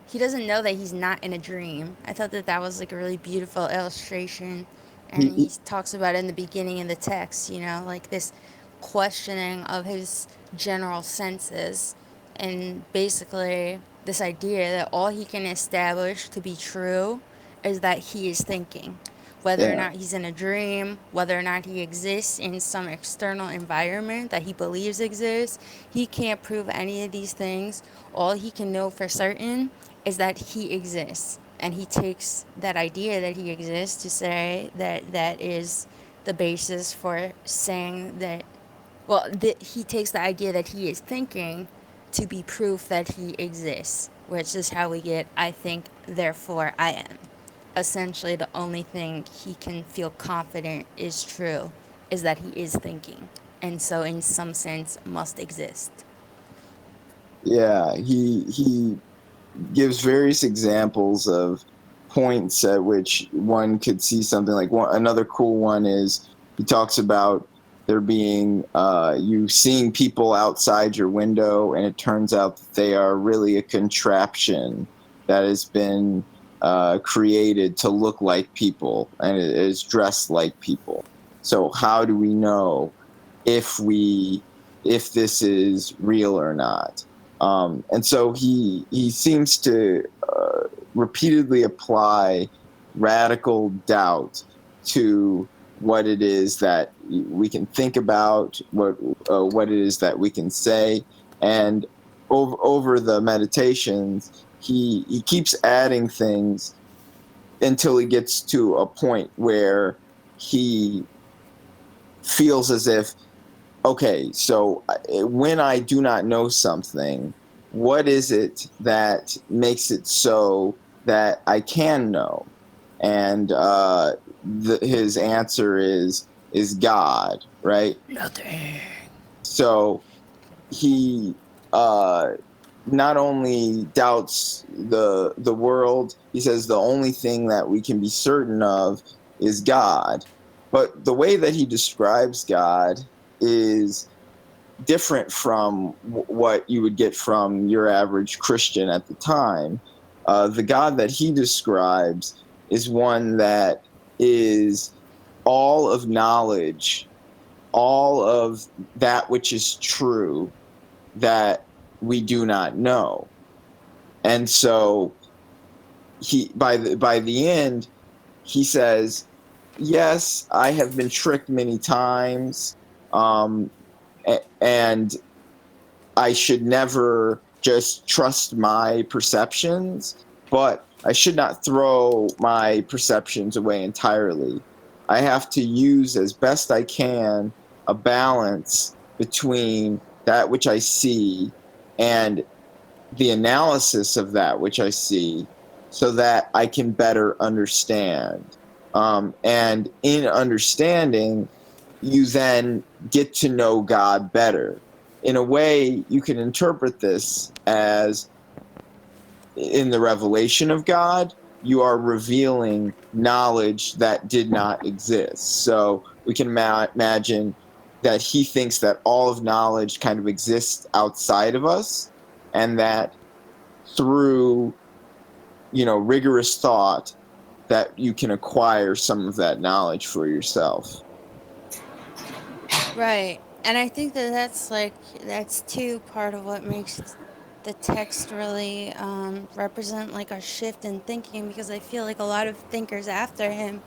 He doesn't know that he's not in a dream. I thought that was like a really beautiful illustration, and he talks about it in the beginning of the text. Like this questioning of his general senses, and basically this idea that all he can establish to be true is that he is thinking. Whether or not he's in a dream, whether or not he exists in some external environment that he believes exists, he can't prove any of these things. All he can know for certain is that he exists. And he takes that idea that he exists to say that is the basis for saying that, he takes the idea that he is thinking to be proof that he exists, which is how we get "I think, therefore I am." essentially the only thing he can feel confident is true is that he is thinking, and so in some sense must exist. Yeah, he gives various examples of points at which one could see something. Like another cool one is he talks about there being you seeing people outside your window, and it turns out that they are really a contraption that has been created to look like people, and it is dressed like people. So how do we know if this is real or not? And so he seems to repeatedly apply radical doubt to what it is that we can think about, what it is that we can say, and over the meditations, he keeps adding things until he gets to a point where he feels as if, okay, so when I do not know something, what is it that makes it so that I can know? And his answer is God, right? Nothing. So he not only doubts the world, he says the only thing that we can be certain of is God. But the way that he describes God is different from what you would get from your average Christian at the time. The God that he describes is one that is all of knowledge, all of that which is true that we do not know. And so he by the end, he says, yes, I have been tricked many times, and I should never just trust my perceptions, but I should not throw my perceptions away entirely. I have to use as best I can a balance between that which I see and the analysis of that which I see, so that I can better understand. And in understanding, you then get to know God better. In a way, you can interpret this as, in the revelation of God, you are revealing knowledge that did not exist. So we can imagine that he thinks that all of knowledge kind of exists outside of us, and that through, rigorous thought, that you can acquire some of that knowledge for yourself. Right. And I think that that's too part of what makes the text really represent like a shift in thinking, because I feel like a lot of thinkers after him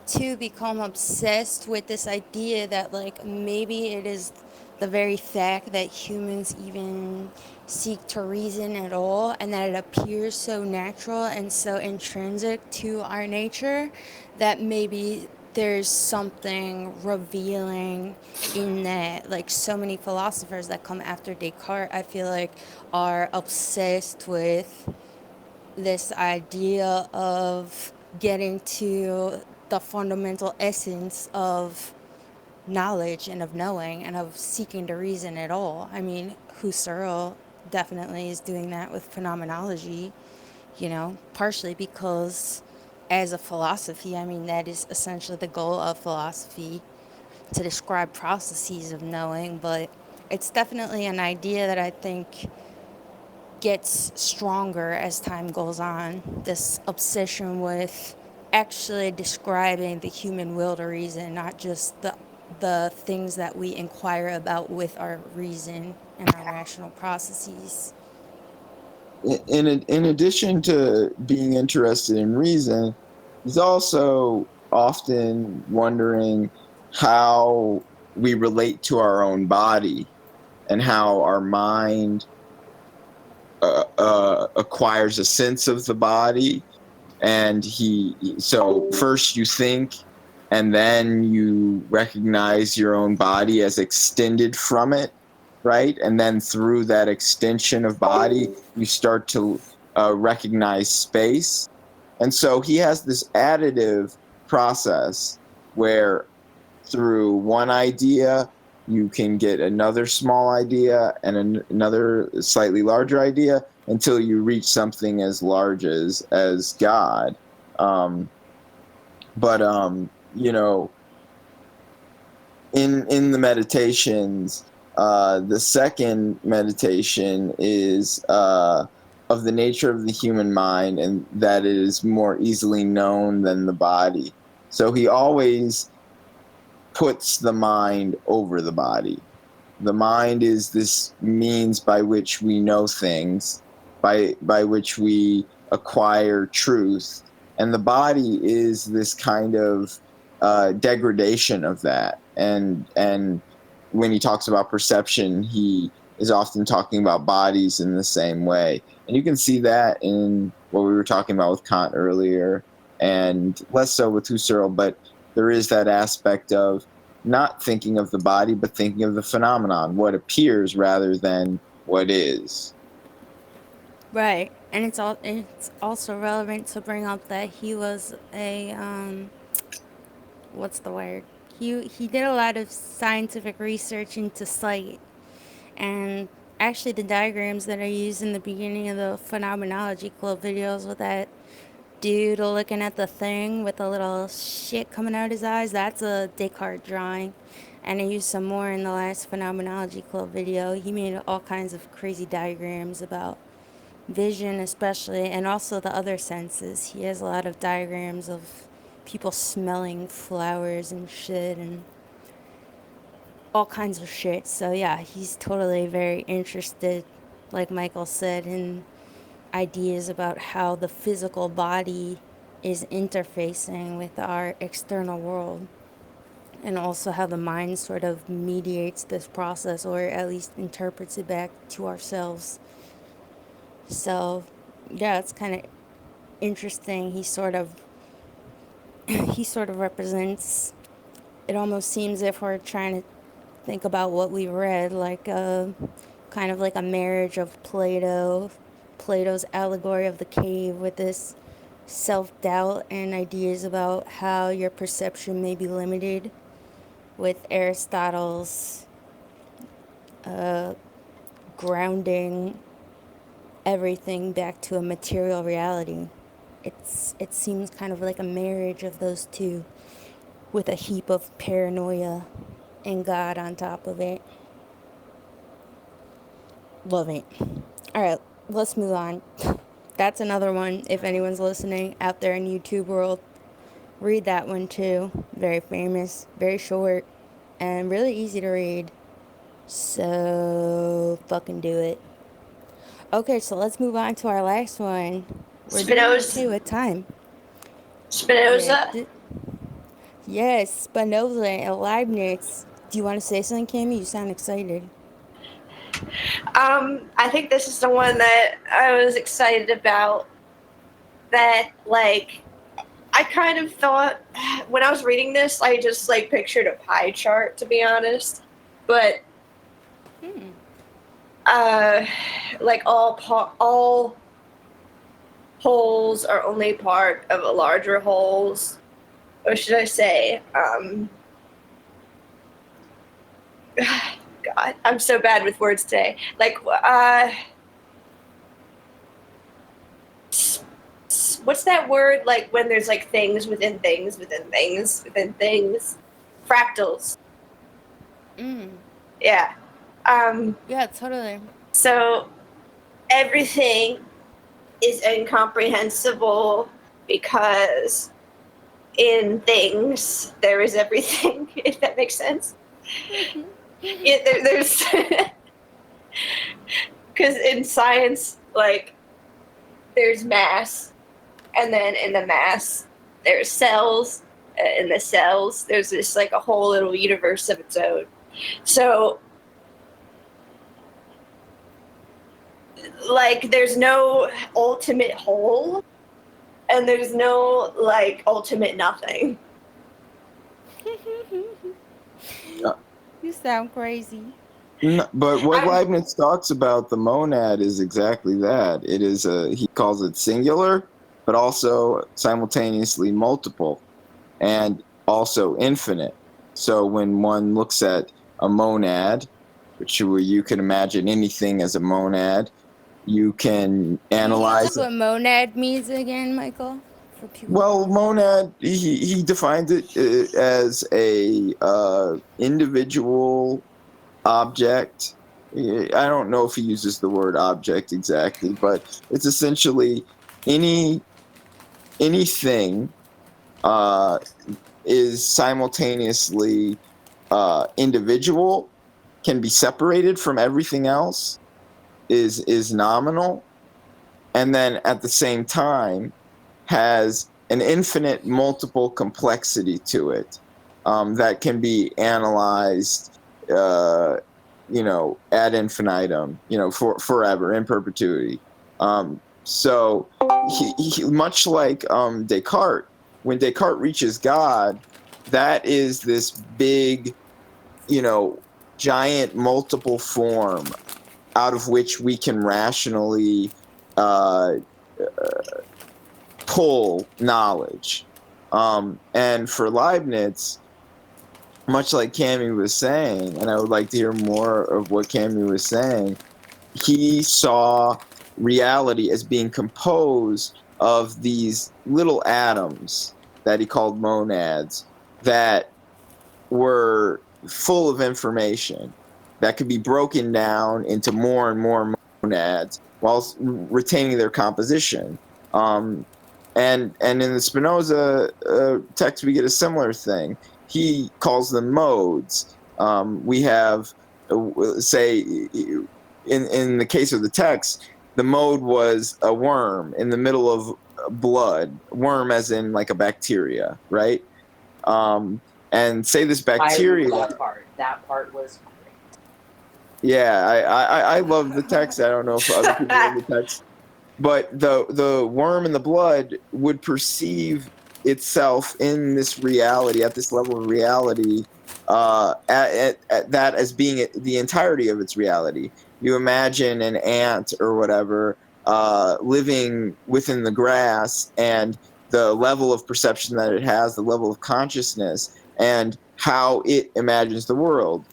too become obsessed with this idea that like maybe it is the very fact that humans even seek to reason at all, and that it appears so natural and so intrinsic to our nature, that maybe there's something revealing in that. Like so many philosophers that come after Descartes, I feel like, are obsessed with this idea of getting to the fundamental essence of knowledge and of knowing and of seeking to reason at all. I mean, Husserl definitely is doing that with phenomenology, partially because as a philosophy, I mean, that is essentially the goal of philosophy, to describe processes of knowing, but it's definitely an idea that I think gets stronger as time goes on. This obsession with actually describing the human will to reason, not just the things that we inquire about with our reason and our rational processes. In addition to being interested in reason, he's also often wondering how we relate to our own body, and how our mind acquires a sense of the body. And so first you think, and then you recognize your own body as extended from it, right? And then through that extension of body, you start to recognize space. And so he has this additive process where through one idea you can get another small idea and another slightly larger idea until you reach something as large as God. You know, in the meditations, the second meditation is of the nature of the human mind, and that it is more easily known than the body. So he always puts the mind over the body. The mind is this means by which we know things, by which we acquire truth, and the body is this kind of degradation of that. And when he talks about perception, he is often talking about bodies in the same way. And you can see that in what we were talking about with Kant earlier, and less so with Husserl, but there is that aspect of not thinking of the body, but thinking of the phenomenon, what appears rather than what is. Right, and it's also relevant to bring up that he was a what's the word? He did a lot of scientific research into sight, and actually the diagrams that are used in the beginning of the Phenomenology Club videos with that dude looking at the thing with a little shit coming out his eyes, that's a Descartes drawing. And I used some more in the last Phenomenology Club video. He made all kinds of crazy diagrams about vision especially, and also the other senses. He has a lot of diagrams of people smelling flowers and shit and all kinds of shit. So yeah, he's totally very interested, like Michael said, in ideas about how the physical body is interfacing with our external world, and also how the mind sort of mediates this process, or at least interprets it back to ourselves. So yeah, it's kind of interesting. He sort of represents, it almost seems if we're trying to think about what we read, like kind of like a marriage of Plato's Allegory of the Cave, with this self-doubt and ideas about how your perception may be limited, with Aristotle's grounding everything back to a material reality. It seems kind of like a marriage of those two, with a heap of paranoia and God on top of it. Love it. All right, let's move on. That's another one. If anyone's listening out there in YouTube world, read that one too. Very famous, very short, and really easy to read. So fucking do it. Okay, so let's move on to our last one. We're doing Spinoza. okay with time. Spinoza. Yes, Spinoza and Leibniz. Do you want to say something, Cammy? You sound excited. I think this is the one that I was excited about. That, like, I kind of thought, when I was reading this, I just, like, pictured a pie chart, to be honest. But, like, all wholes are only part of a larger wholes. Or should I say, God, I'm so bad with words today. Like, what's that word? Like when there's like things within things within things within things, fractals. Yeah. Yeah, totally. So everything is incomprehensible because in things there is everything. If that makes sense. There's because in science, like, there's mass, and then in the mass there's cells, in the cells there's this like a whole little universe of its own. So like there's no ultimate whole and there's no like ultimate nothing. You sound crazy. No, but what Leibniz talks about the monad is exactly that. It is he calls it singular, but also simultaneously multiple and also infinite. So when one looks at a monad, which you can imagine anything as a monad, you can analyze That's what monad means again, Michael? For people. Well, monad, he defined it as a individual object. I don't know if he uses the word object exactly, but it's essentially anything is simultaneously individual, can be separated from everything else, is nominal, and then at the same time has an infinite multiple complexity to it that can be analyzed, ad infinitum, for forever, in perpetuity. So he much like Descartes, when Descartes reaches God, that is this big, giant multiple form out of which we can rationally pull knowledge. And for Leibniz, much like Cami was saying, and I would like to hear more of what Cami was saying, he saw reality as being composed of these little atoms that he called monads that were full of information that could be broken down into more and more monads while retaining their composition. And in the Spinoza text, we get a similar thing. He calls them modes. We have, say, in the case of the text, the mode was a worm in the middle of blood. Worm as in like a bacteria, right? And say this bacteria. That part was great. Yeah, I love the text. I don't know if other people love the text. But the worm in the blood would perceive itself in this reality, at this level of reality, at that as being the entirety of its reality. You imagine an ant or whatever living within the grass, and the level of perception that it has, the level of consciousness, and how it imagines the world.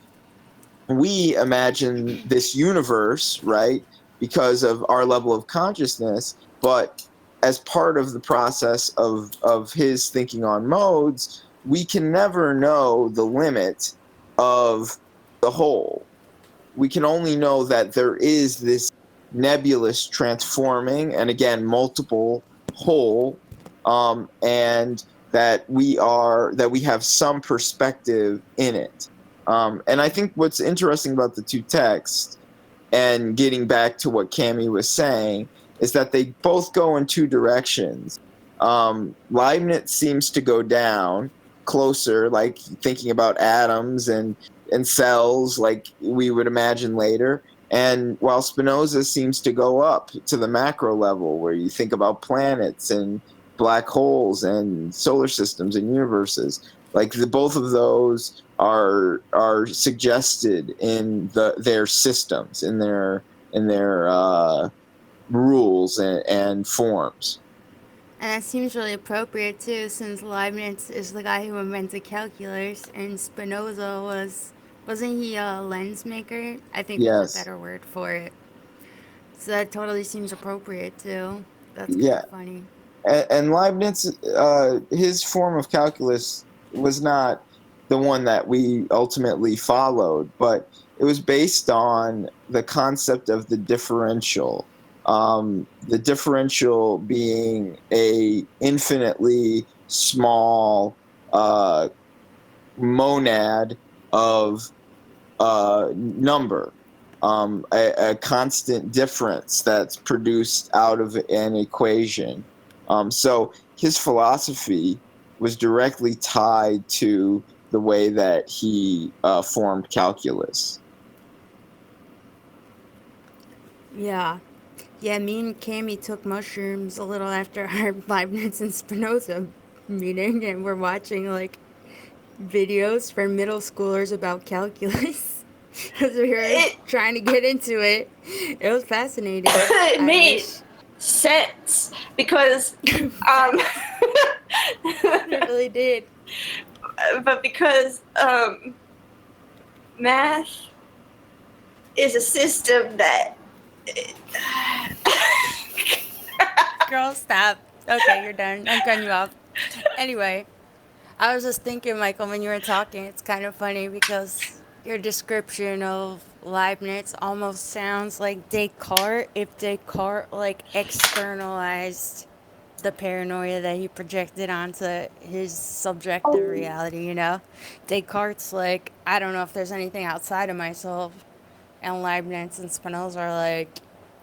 We imagine this universe, right, because of our level of consciousness, but as part of the process of his thinking on modes, we can never know the limit of the whole. We can only know that there is this nebulous transforming, and again, multiple whole, and that we have some perspective in it. And I think what's interesting about the two texts, and getting back to what Cami was saying, is that they both go in two directions. Leibniz seems to go down closer, like thinking about atoms and cells, like we would imagine later. And while Spinoza seems to go up to the macro level, where you think about planets and black holes and solar systems and universes, like both of those are suggested in their systems, in their rules and forms. And that seems really appropriate too, since Leibniz is the guy who invented calculus, and Spinoza wasn't he a lens maker? I think Yes. that's a better word for it. So that totally seems appropriate too. That's kind Yeah. of funny. And Leibniz, his form of calculus was not the one that we ultimately followed, but it was based on the concept of the differential. The differential being a infinitely small monad of number, a constant difference that's produced out of an equation. So his philosophy was directly tied to the way that he formed calculus. Yeah. Yeah, me and Cami took mushrooms a little after our Leibniz and Spinoza meeting, and we're watching like videos for middle schoolers about calculus. As we were trying to get into it. It was fascinating. I Me, wish- sense because It really did. but because math is a system that Girl, stop. Okay, you're done. I'm cutting you off. Anyway, I was just thinking, Michael, when you were talking, it's kind of funny because your description of Leibniz almost sounds like Descartes if Descartes like externalized the paranoia that he projected onto his subjective reality, you know? Descartes like, I don't know if there's anything outside of myself, and Leibniz and Spinoza are like,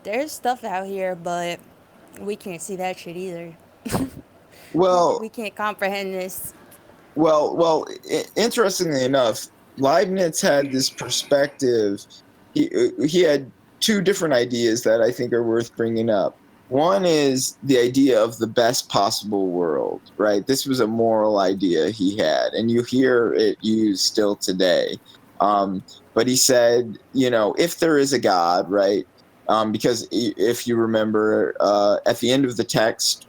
there's stuff out here, but we can't see that shit either. Well, We can't comprehend this. Interestingly enough, Leibniz had this perspective. He had two different ideas that I think are worth bringing up. One is the idea of the best possible world, right? This was a moral idea he had, and you hear it used still today. But he said, you know, if there is a God, right? Because if you remember, at the end of the text,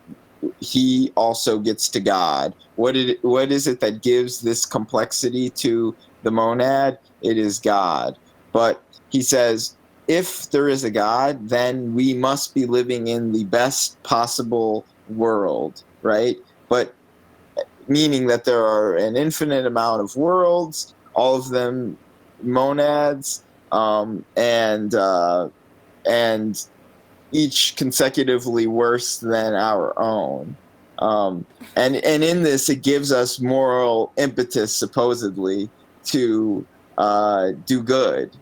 he also gets to God. What is it that gives this complexity to the monad? It is God. But he says, if there is a God, then we must be living in the best possible world, right? But meaning that there are an infinite amount of worlds, all of them monads, and each consecutively worse than our own. And in this, it gives us moral impetus, supposedly, to do good.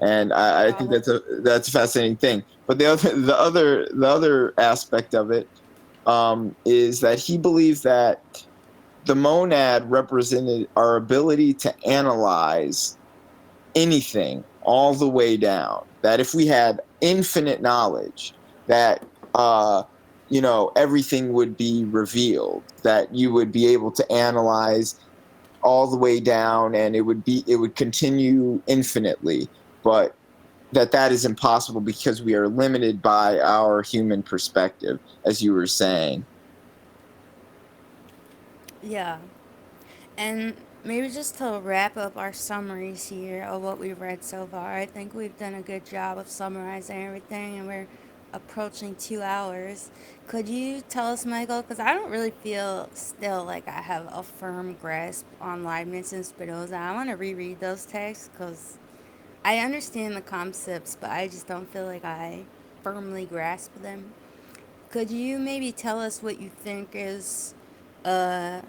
And I think that's a fascinating thing. But the other aspect of it is that he believed that the monad represented our ability to analyze anything all the way down. That if we had infinite knowledge, that you know, everything would be revealed. That you would be able to analyze all the way down, and it would continue infinitely. But that is impossible because we are limited by our human perspective, as you were saying. Yeah. And maybe just to wrap up our summaries here of what we've read so far, I think we've done a good job of summarizing everything, and we're approaching 2 hours. Could you tell us, Michael? Because I don't really feel still like I have a firm grasp on Leibniz and Spinoza. I want to reread those texts because I understand the concepts, but I just don't feel like I firmly grasp them. Could you maybe tell us what you think is uh,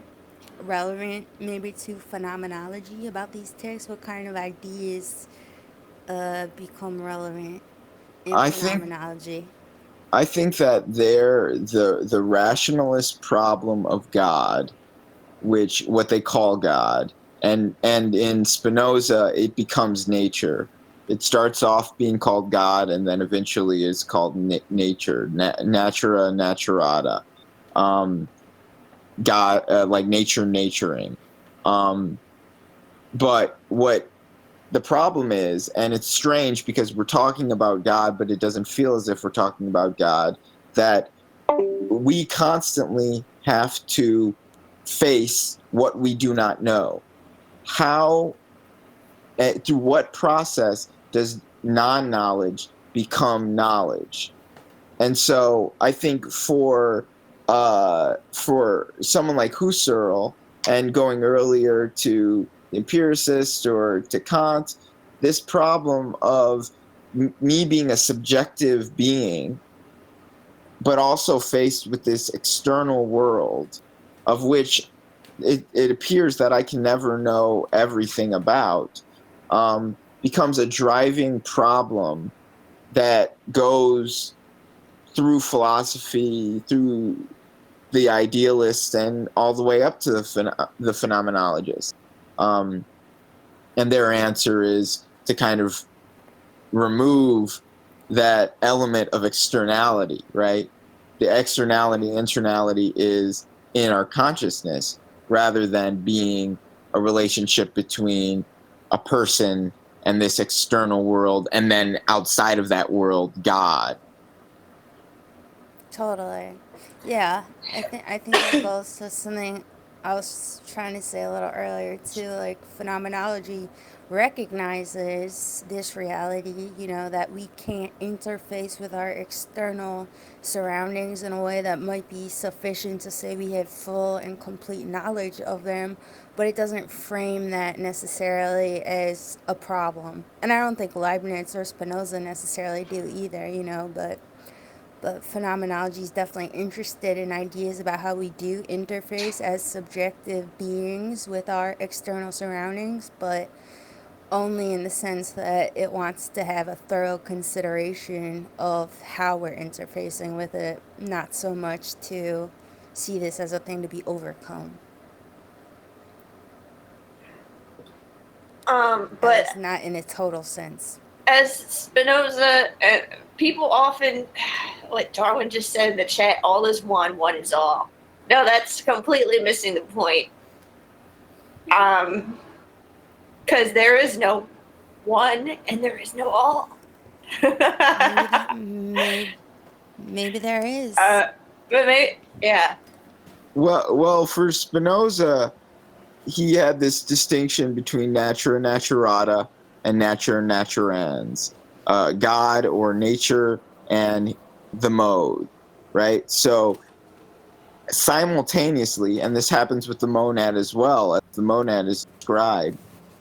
relevant maybe to phenomenology about these texts? What kind of ideas become relevant in I think phenomenology? I think that the rationalist problem of God, which what they call God, and in Spinoza it becomes nature. It starts off being called God, and then eventually is called nature, natura naturata, God, like nature naturing. Um, but what the problem is, and it's strange because we're talking about God, but it doesn't feel as if we're talking about God, that we constantly have to face what we do not know. How, through what process does non-knowledge become knowledge? And so I think for someone like Husserl, and going earlier to empiricists or to Kant, this problem of me being a subjective being, but also faced with this external world of which it appears that I can never know everything about, becomes a driving problem that goes through philosophy, through the idealists, and all the way up to the phenomenologists. And their answer is to kind of remove that element of externality, right? The externality, internality is in our consciousness rather than being a relationship between a person and this external world, and then outside of that world, God. Totally. Yeah, I think that goes to something I was trying to say a little earlier too. Like phenomenology recognizes this reality, that we can't interface with our external surroundings in a way that might be sufficient to say we have full and complete knowledge of them, but it doesn't frame that necessarily as a problem. And I don't think Leibniz or Spinoza necessarily do either, but phenomenology is definitely interested in ideas about how we do interface as subjective beings with our external surroundings, but only in the sense that it wants to have a thorough consideration of how we're interfacing with it, not so much to see this as a thing to be overcome. At But least not in a total sense. as Spinoza, people often, like Darwin just said in the chat, all is one, one is all. No, that's completely missing the point. Because there is no one and there is no all. Maybe there is. But maybe, yeah. Well, for Spinoza, he had this distinction between natura naturata and natura naturans, God or nature and the mode, right? So simultaneously, and this happens with the monad as well, as the monad is described,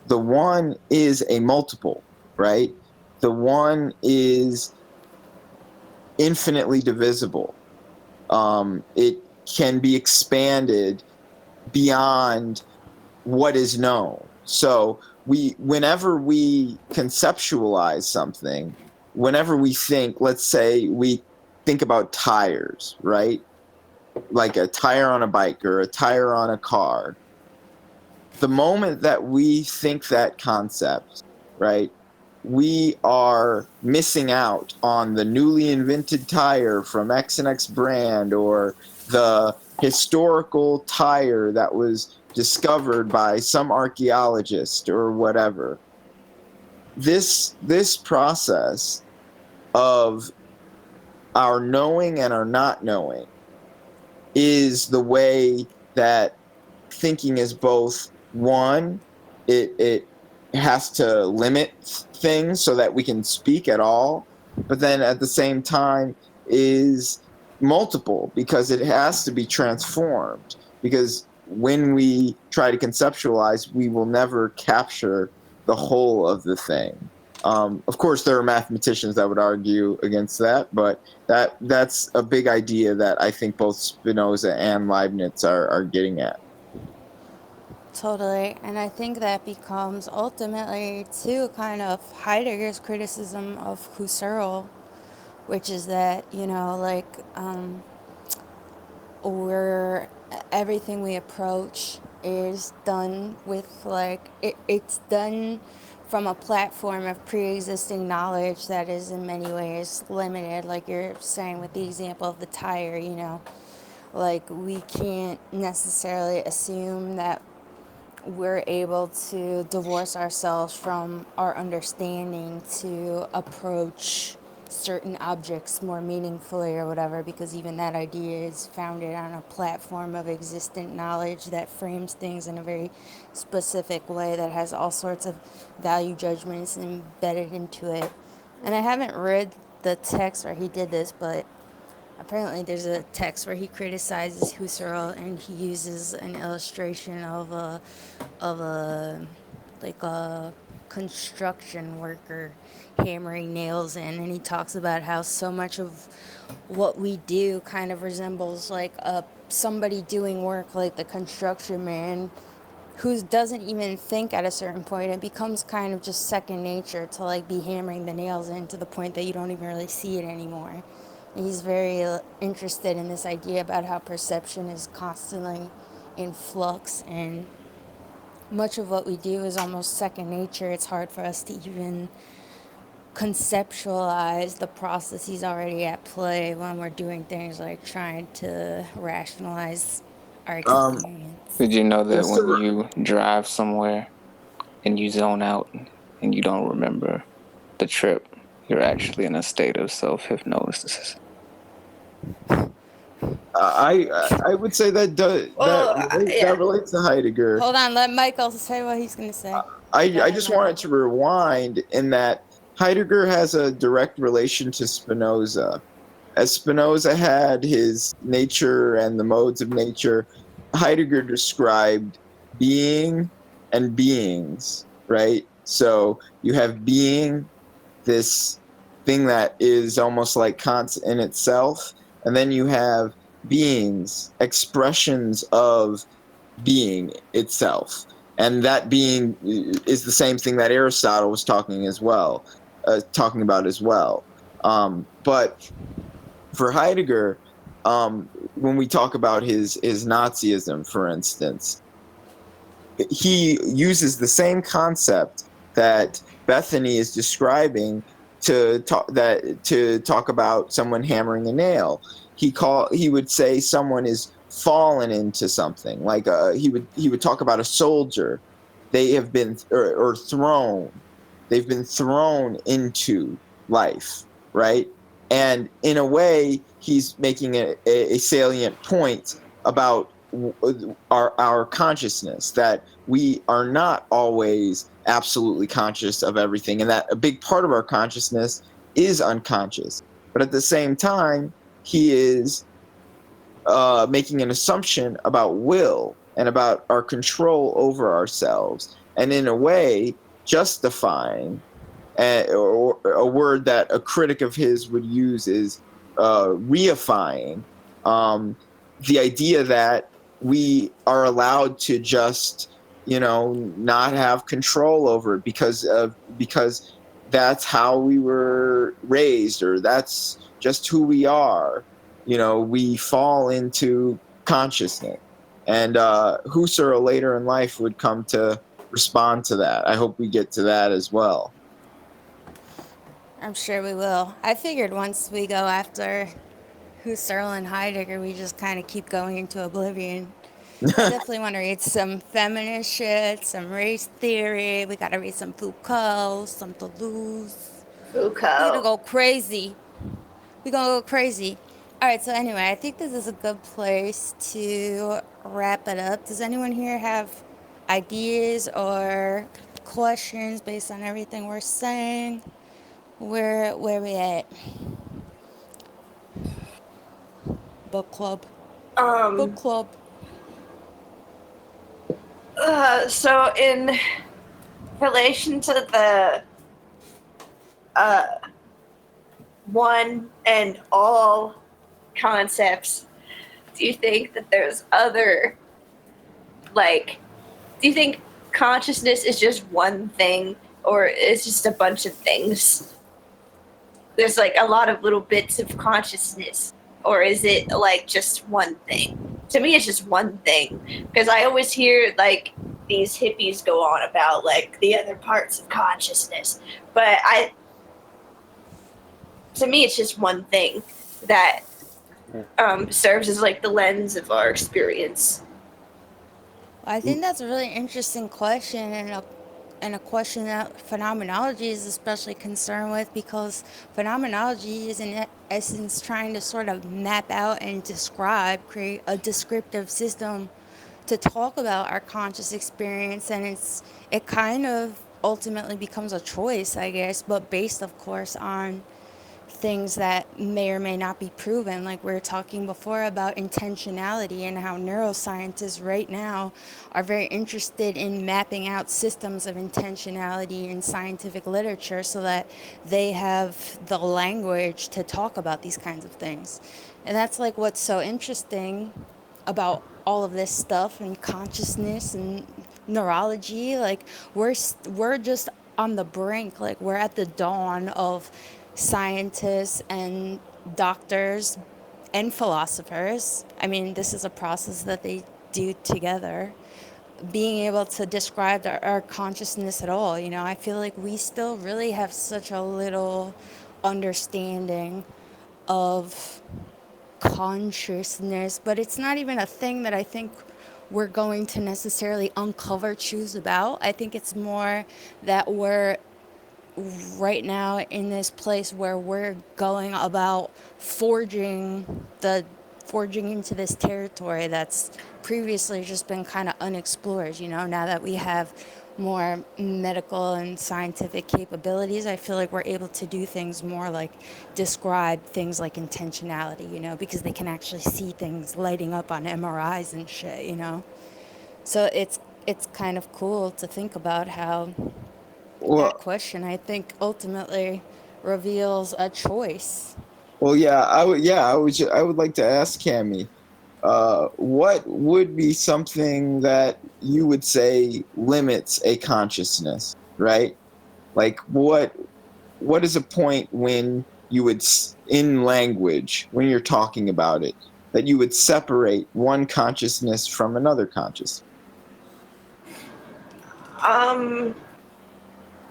the one is a multiple, right? The one is infinitely divisible. It can be expanded beyond what is known. So whenever we conceptualize something, whenever we think, let's say we think about tires, right? Like a tire on a bike or a tire on a car. The moment that we think that concept, right, we are missing out on the newly invented tire from X and X brand, or the historical tire that was discovered by some archaeologist or whatever. This process of our knowing and our not knowing is the way that thinking is both one, it has to limit things so that we can speak at all, but then at the same time is multiple because it has to be transformed, because when we try to conceptualize, we will never capture the whole of the thing. Of course, there are mathematicians that would argue against that, but that's a big idea that I think both Spinoza and Leibniz are getting at. Totally, and I think that becomes ultimately too kind of Heidegger's criticism of Husserl, which is that we're everything we approach is done with it's done from a platform of pre-existing knowledge that is in many ways limited, like you're saying with the example of the tire. Like we can't necessarily assume that we're able to divorce ourselves from our understanding to approach certain objects more meaningfully or whatever, because even that idea is founded on a platform of existent knowledge that frames things in a very specific way that has all sorts of value judgments embedded into it. And I haven't read the text where he did this, but apparently there's a text where he criticizes Husserl and he uses an illustration of a construction worker hammering nails in, and he talks about how so much of what we do kind of resembles like somebody doing work like the construction man who doesn't even think at a certain point. It becomes kind of just second nature to like be hammering the nails in to the point that you don't even really see it anymore. And he's very interested in this idea about how perception is constantly in flux, and much of what we do is almost second nature. It's hard for us to even conceptualize the processes already at play when we're doing things like trying to rationalize our experience. Did you know that when you drive somewhere and you zone out and you don't remember the trip, you're actually in a state of self-hypnosis? I would say that Well, yeah. that relates to Heidegger. Hold on, let Michael say what he's gonna say. Go I ahead, just Michael. wanted to rewind in that Heidegger has a direct relation to Spinoza. As Spinoza had his nature and the modes of nature, Heidegger described being and beings, right? So you have being, this thing that is almost like Kant in itself, and then you have beings, expressions of being itself. And that being is the same thing that Aristotle was talking about as well. But for Heidegger, when we talk about his Nazism, for instance, he uses the same concept that Bethany is describing to talk about someone hammering a nail. He would say someone is fallen into something. Like he would talk about a soldier. They have been or thrown. They've been thrown into life, right? And in a way, he's making a salient point about our consciousness, that we are not always absolutely conscious of everything, and that a big part of our consciousness is unconscious. But at the same time, he is making an assumption about will and about our control over ourselves, and in a way justifying, or a word that a critic of his would use is reifying, the idea that we are allowed to just, not have control over it because that's how we were raised, or that's just who we are. We fall into consciousness. And Husserl later in life would come to respond to that. I hope we get to that as well. I'm sure we will. I figured once we go after Husserl and Heidegger, we just kind of keep going into oblivion. I definitely want to read some feminist shit, some race theory. We got to read some Foucault, some Deleuze. We're going to Foucault. go crazy. We're going to go crazy. All right, so anyway, I think this is a good place to wrap it up. Does anyone here have ideas or questions based on everything we're saying? Where we at? Book club. Book club. So in relation to the one and all concepts, do you think that there's other, do you think consciousness is just one thing, or it's just a bunch of things? There's a lot of little bits of consciousness, or is it just one thing? To me, it's just one thing, because I always hear these hippies go on about the other parts of consciousness, but to me, it's just one thing that serves as the lens of our experience. I think that's a really interesting question, and a question that phenomenology is especially concerned with, because phenomenology is in essence trying to sort of map out and create a descriptive system to talk about our conscious experience, and it kind of ultimately becomes a choice, I guess, but based, of course, on things that may or may not be proven. Like we were talking before about intentionality, and how neuroscientists right now are very interested in mapping out systems of intentionality in scientific literature so that they have the language to talk about these kinds of things. And that's what's so interesting about all of this stuff and consciousness and neurology. We're just on the brink. We're at the dawn of scientists and doctors and philosophers. I mean, this is a process that they do together, being able to describe our consciousness at all. I feel like we still really have such a little understanding of consciousness, but it's not even a thing that I think we're going to necessarily uncover truths about. I think it's more that we're right now in this place where we're going about forging the forging into this territory that's previously just been kind of unexplored, you know. Now that we have more medical and scientific capabilities, I feel like we're able to do things more like describe things like intentionality, you know, because they can actually see things lighting up on MRIs and shit, you know. So it's kind of cool to think about how Well, that question, I think, ultimately reveals a choice. well, yeah, I would like to ask Cami, what would be something that you would say limits a consciousness, right? Like, what is a point when you would, in language, when you're talking about it, that you would separate one consciousness from another consciousness?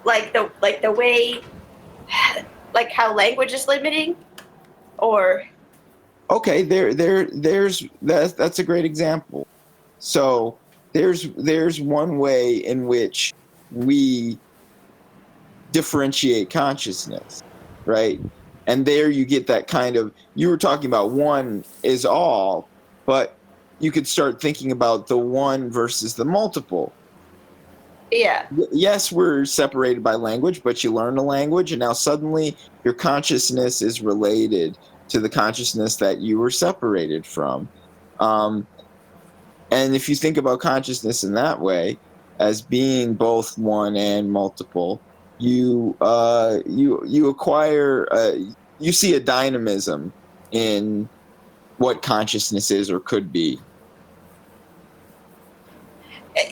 Like the way, like how language is limiting, or Okay, there's that's a great example. So there's one way in which we differentiate consciousness, right? And there you get that kind of, you were talking about one is all, but you could start thinking about the one versus the multiple. yeah, Yes, we're separated by language, but you learn the language, and now suddenly your consciousness is related to the consciousness that you were separated from. Um, and if you think about consciousness in that way, as being both one and multiple, you acquire you see a dynamism in what consciousness is or could be.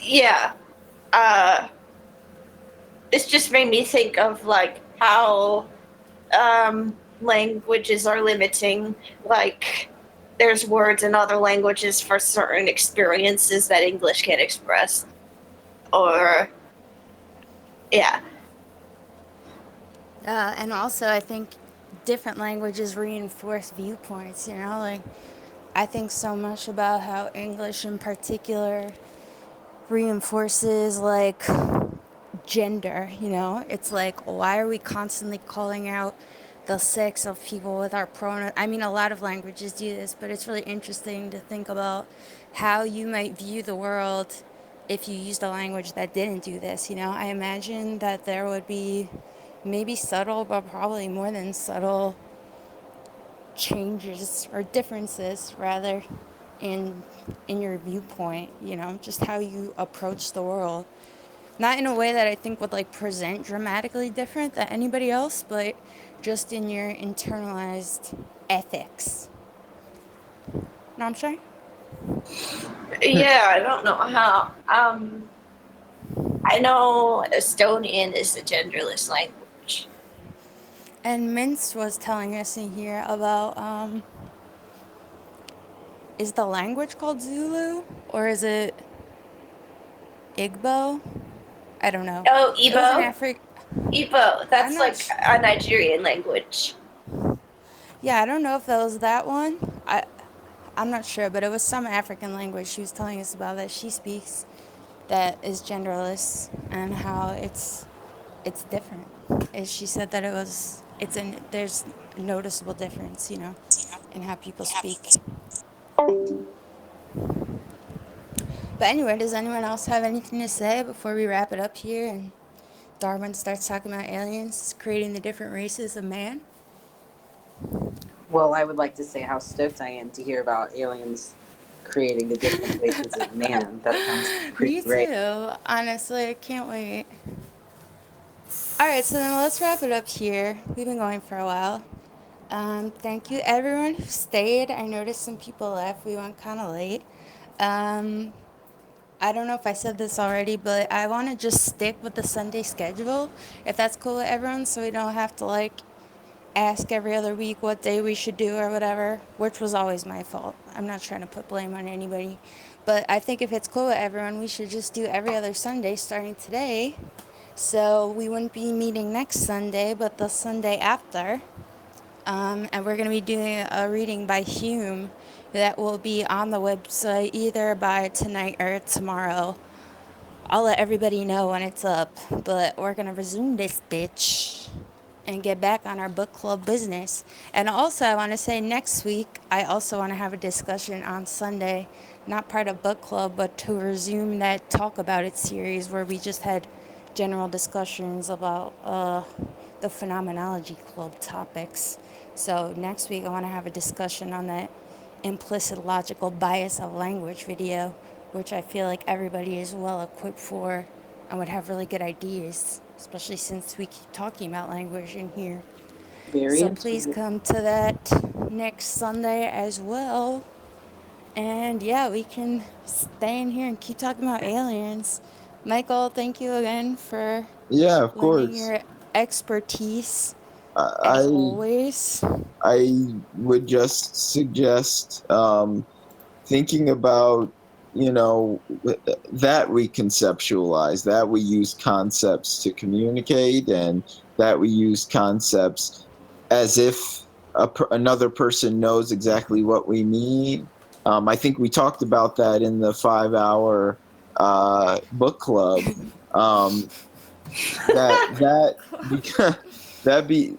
yeah. Uh, this just made me think of like how languages are limiting. Like there's words in other languages for certain experiences that English can't express, or yeah. And also, I think different languages reinforce viewpoints, you know? Like, I think so much about how English in particular reinforces, like, gender, you know? It's like, why are we constantly calling out the sex of people with our pronouns? I mean, a lot of languages do this, but it's really interesting to think about how you might view the world if you used a language that didn't do this, you know? I imagine that there would be maybe subtle, but probably more than subtle changes or differences, rather, in your viewpoint, you know, just how you approach the world. Not in a way that I think would like present dramatically different than anybody else, but just in your internalized ethics. Know what I'm saying? Yeah, I don't know how. I know Estonian is a genderless language. And Mince was telling us in here about is the language called Zulu or is it Igbo? I don't know. Oh, It was an Igbo. Igbo. That's not like a Nigerian language. Yeah, I don't know if that was that one. I'm not sure, but it was some African language she was telling us about that she speaks that is genderless and how it's different. She said that there's a noticeable difference, you know, in how people speak. But anyway, does anyone else have anything to say before we wrap it up here and Darwin starts talking about aliens creating the different races of man? Well, I would like to say how stoked I am to hear about aliens creating the different races of man. That sounds pretty Me great. too. Honestly, I can't wait. All right, so then let's wrap it up here. We've been going for a while. Thank you everyone who stayed. I noticed some people left. We went kind of late. I don't know if I said this already, but I want to just stick with the Sunday schedule, if that's cool with everyone, so we don't have to like ask every other week what day we should do or whatever, which was always my fault. I'm not trying to put blame on anybody. But I think if it's cool with everyone, we should just do every other Sunday starting today. So we wouldn't be meeting next Sunday, but the Sunday after. And we're going to be doing a reading by Hume that will be on the website either by tonight or tomorrow. I'll let everybody know when it's up, but we're going to resume this bitch. and get back on our book club business. And also, I want to say next week, I also want to have a discussion on Sunday, not part of book club, but to resume that Talk About It series where we just had general discussions about the Phenomenology Club topics. So next week, I want to have a discussion on that implicit logical bias of language video, which I feel like everybody is well equipped for and would have really good ideas, especially since we keep talking about language in here. Very So please intuitive. come to that next Sunday as well. And yeah, we can stay in here and keep talking about aliens. Michael, thank you again for Yeah, of lending course. your expertise as I always. I would just suggest thinking about, you know, that we conceptualize, that we use concepts to communicate, and that we use concepts as if another person knows exactly what we mean. I think we talked about that in the 5 hour book club. Um, that because that be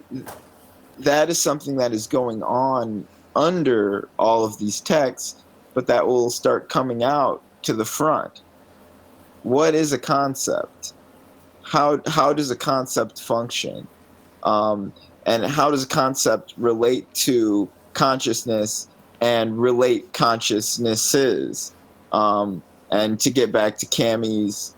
that is something that is going on under all of these texts, but that will start coming out to the front. What is a concept? How does a concept function? Um, and how does a concept relate to consciousness and relate consciousnesses? And to get back to Cammie's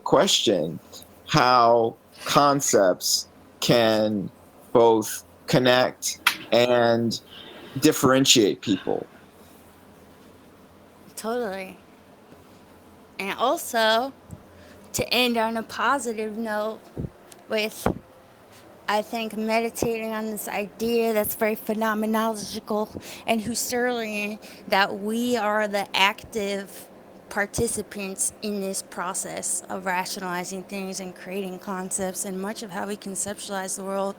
question, how concepts can both connect and differentiate people. Totally. And also, to end on a positive note with, I think, meditating on this idea that's very phenomenological and Husserlian, that we are the active participants in this process of rationalizing things and creating concepts, and much of how we conceptualize the world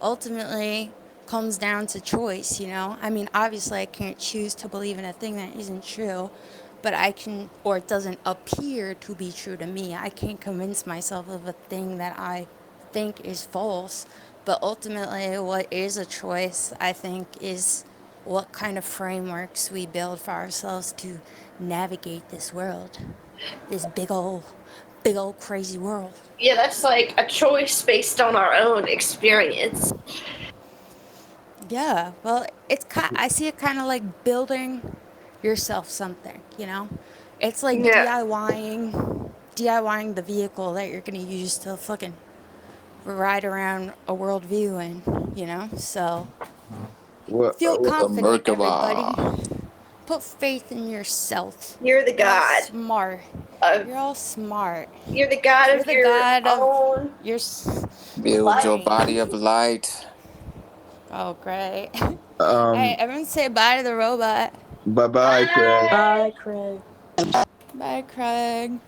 ultimately comes down to choice, you know? I mean, obviously I can't choose to believe in a thing that isn't true, but I can, or it doesn't appear to be true to me. I can't convince myself of a thing that I think is false. But ultimately, what is a choice, I think, is what kind of frameworks we build for ourselves to navigate this world, this big old crazy world. Yeah, that's like a choice based on our own experience. Yeah, well, I see it kind of like building yourself something, you know? It's like Yeah. DIYing the vehicle that you're gonna use to fucking ride around a worldview in, you know? So feel A confident, everybody. Merkaba. Put faith in yourself. You're the You're all god. smart. Of, You're all smart. you're the god You're of the your god of own. your Build your brain. body of light. Oh, great. All right, Um, everyone say bye to the robot. bye bye, Craig. Bye, Craig. Bye, Craig.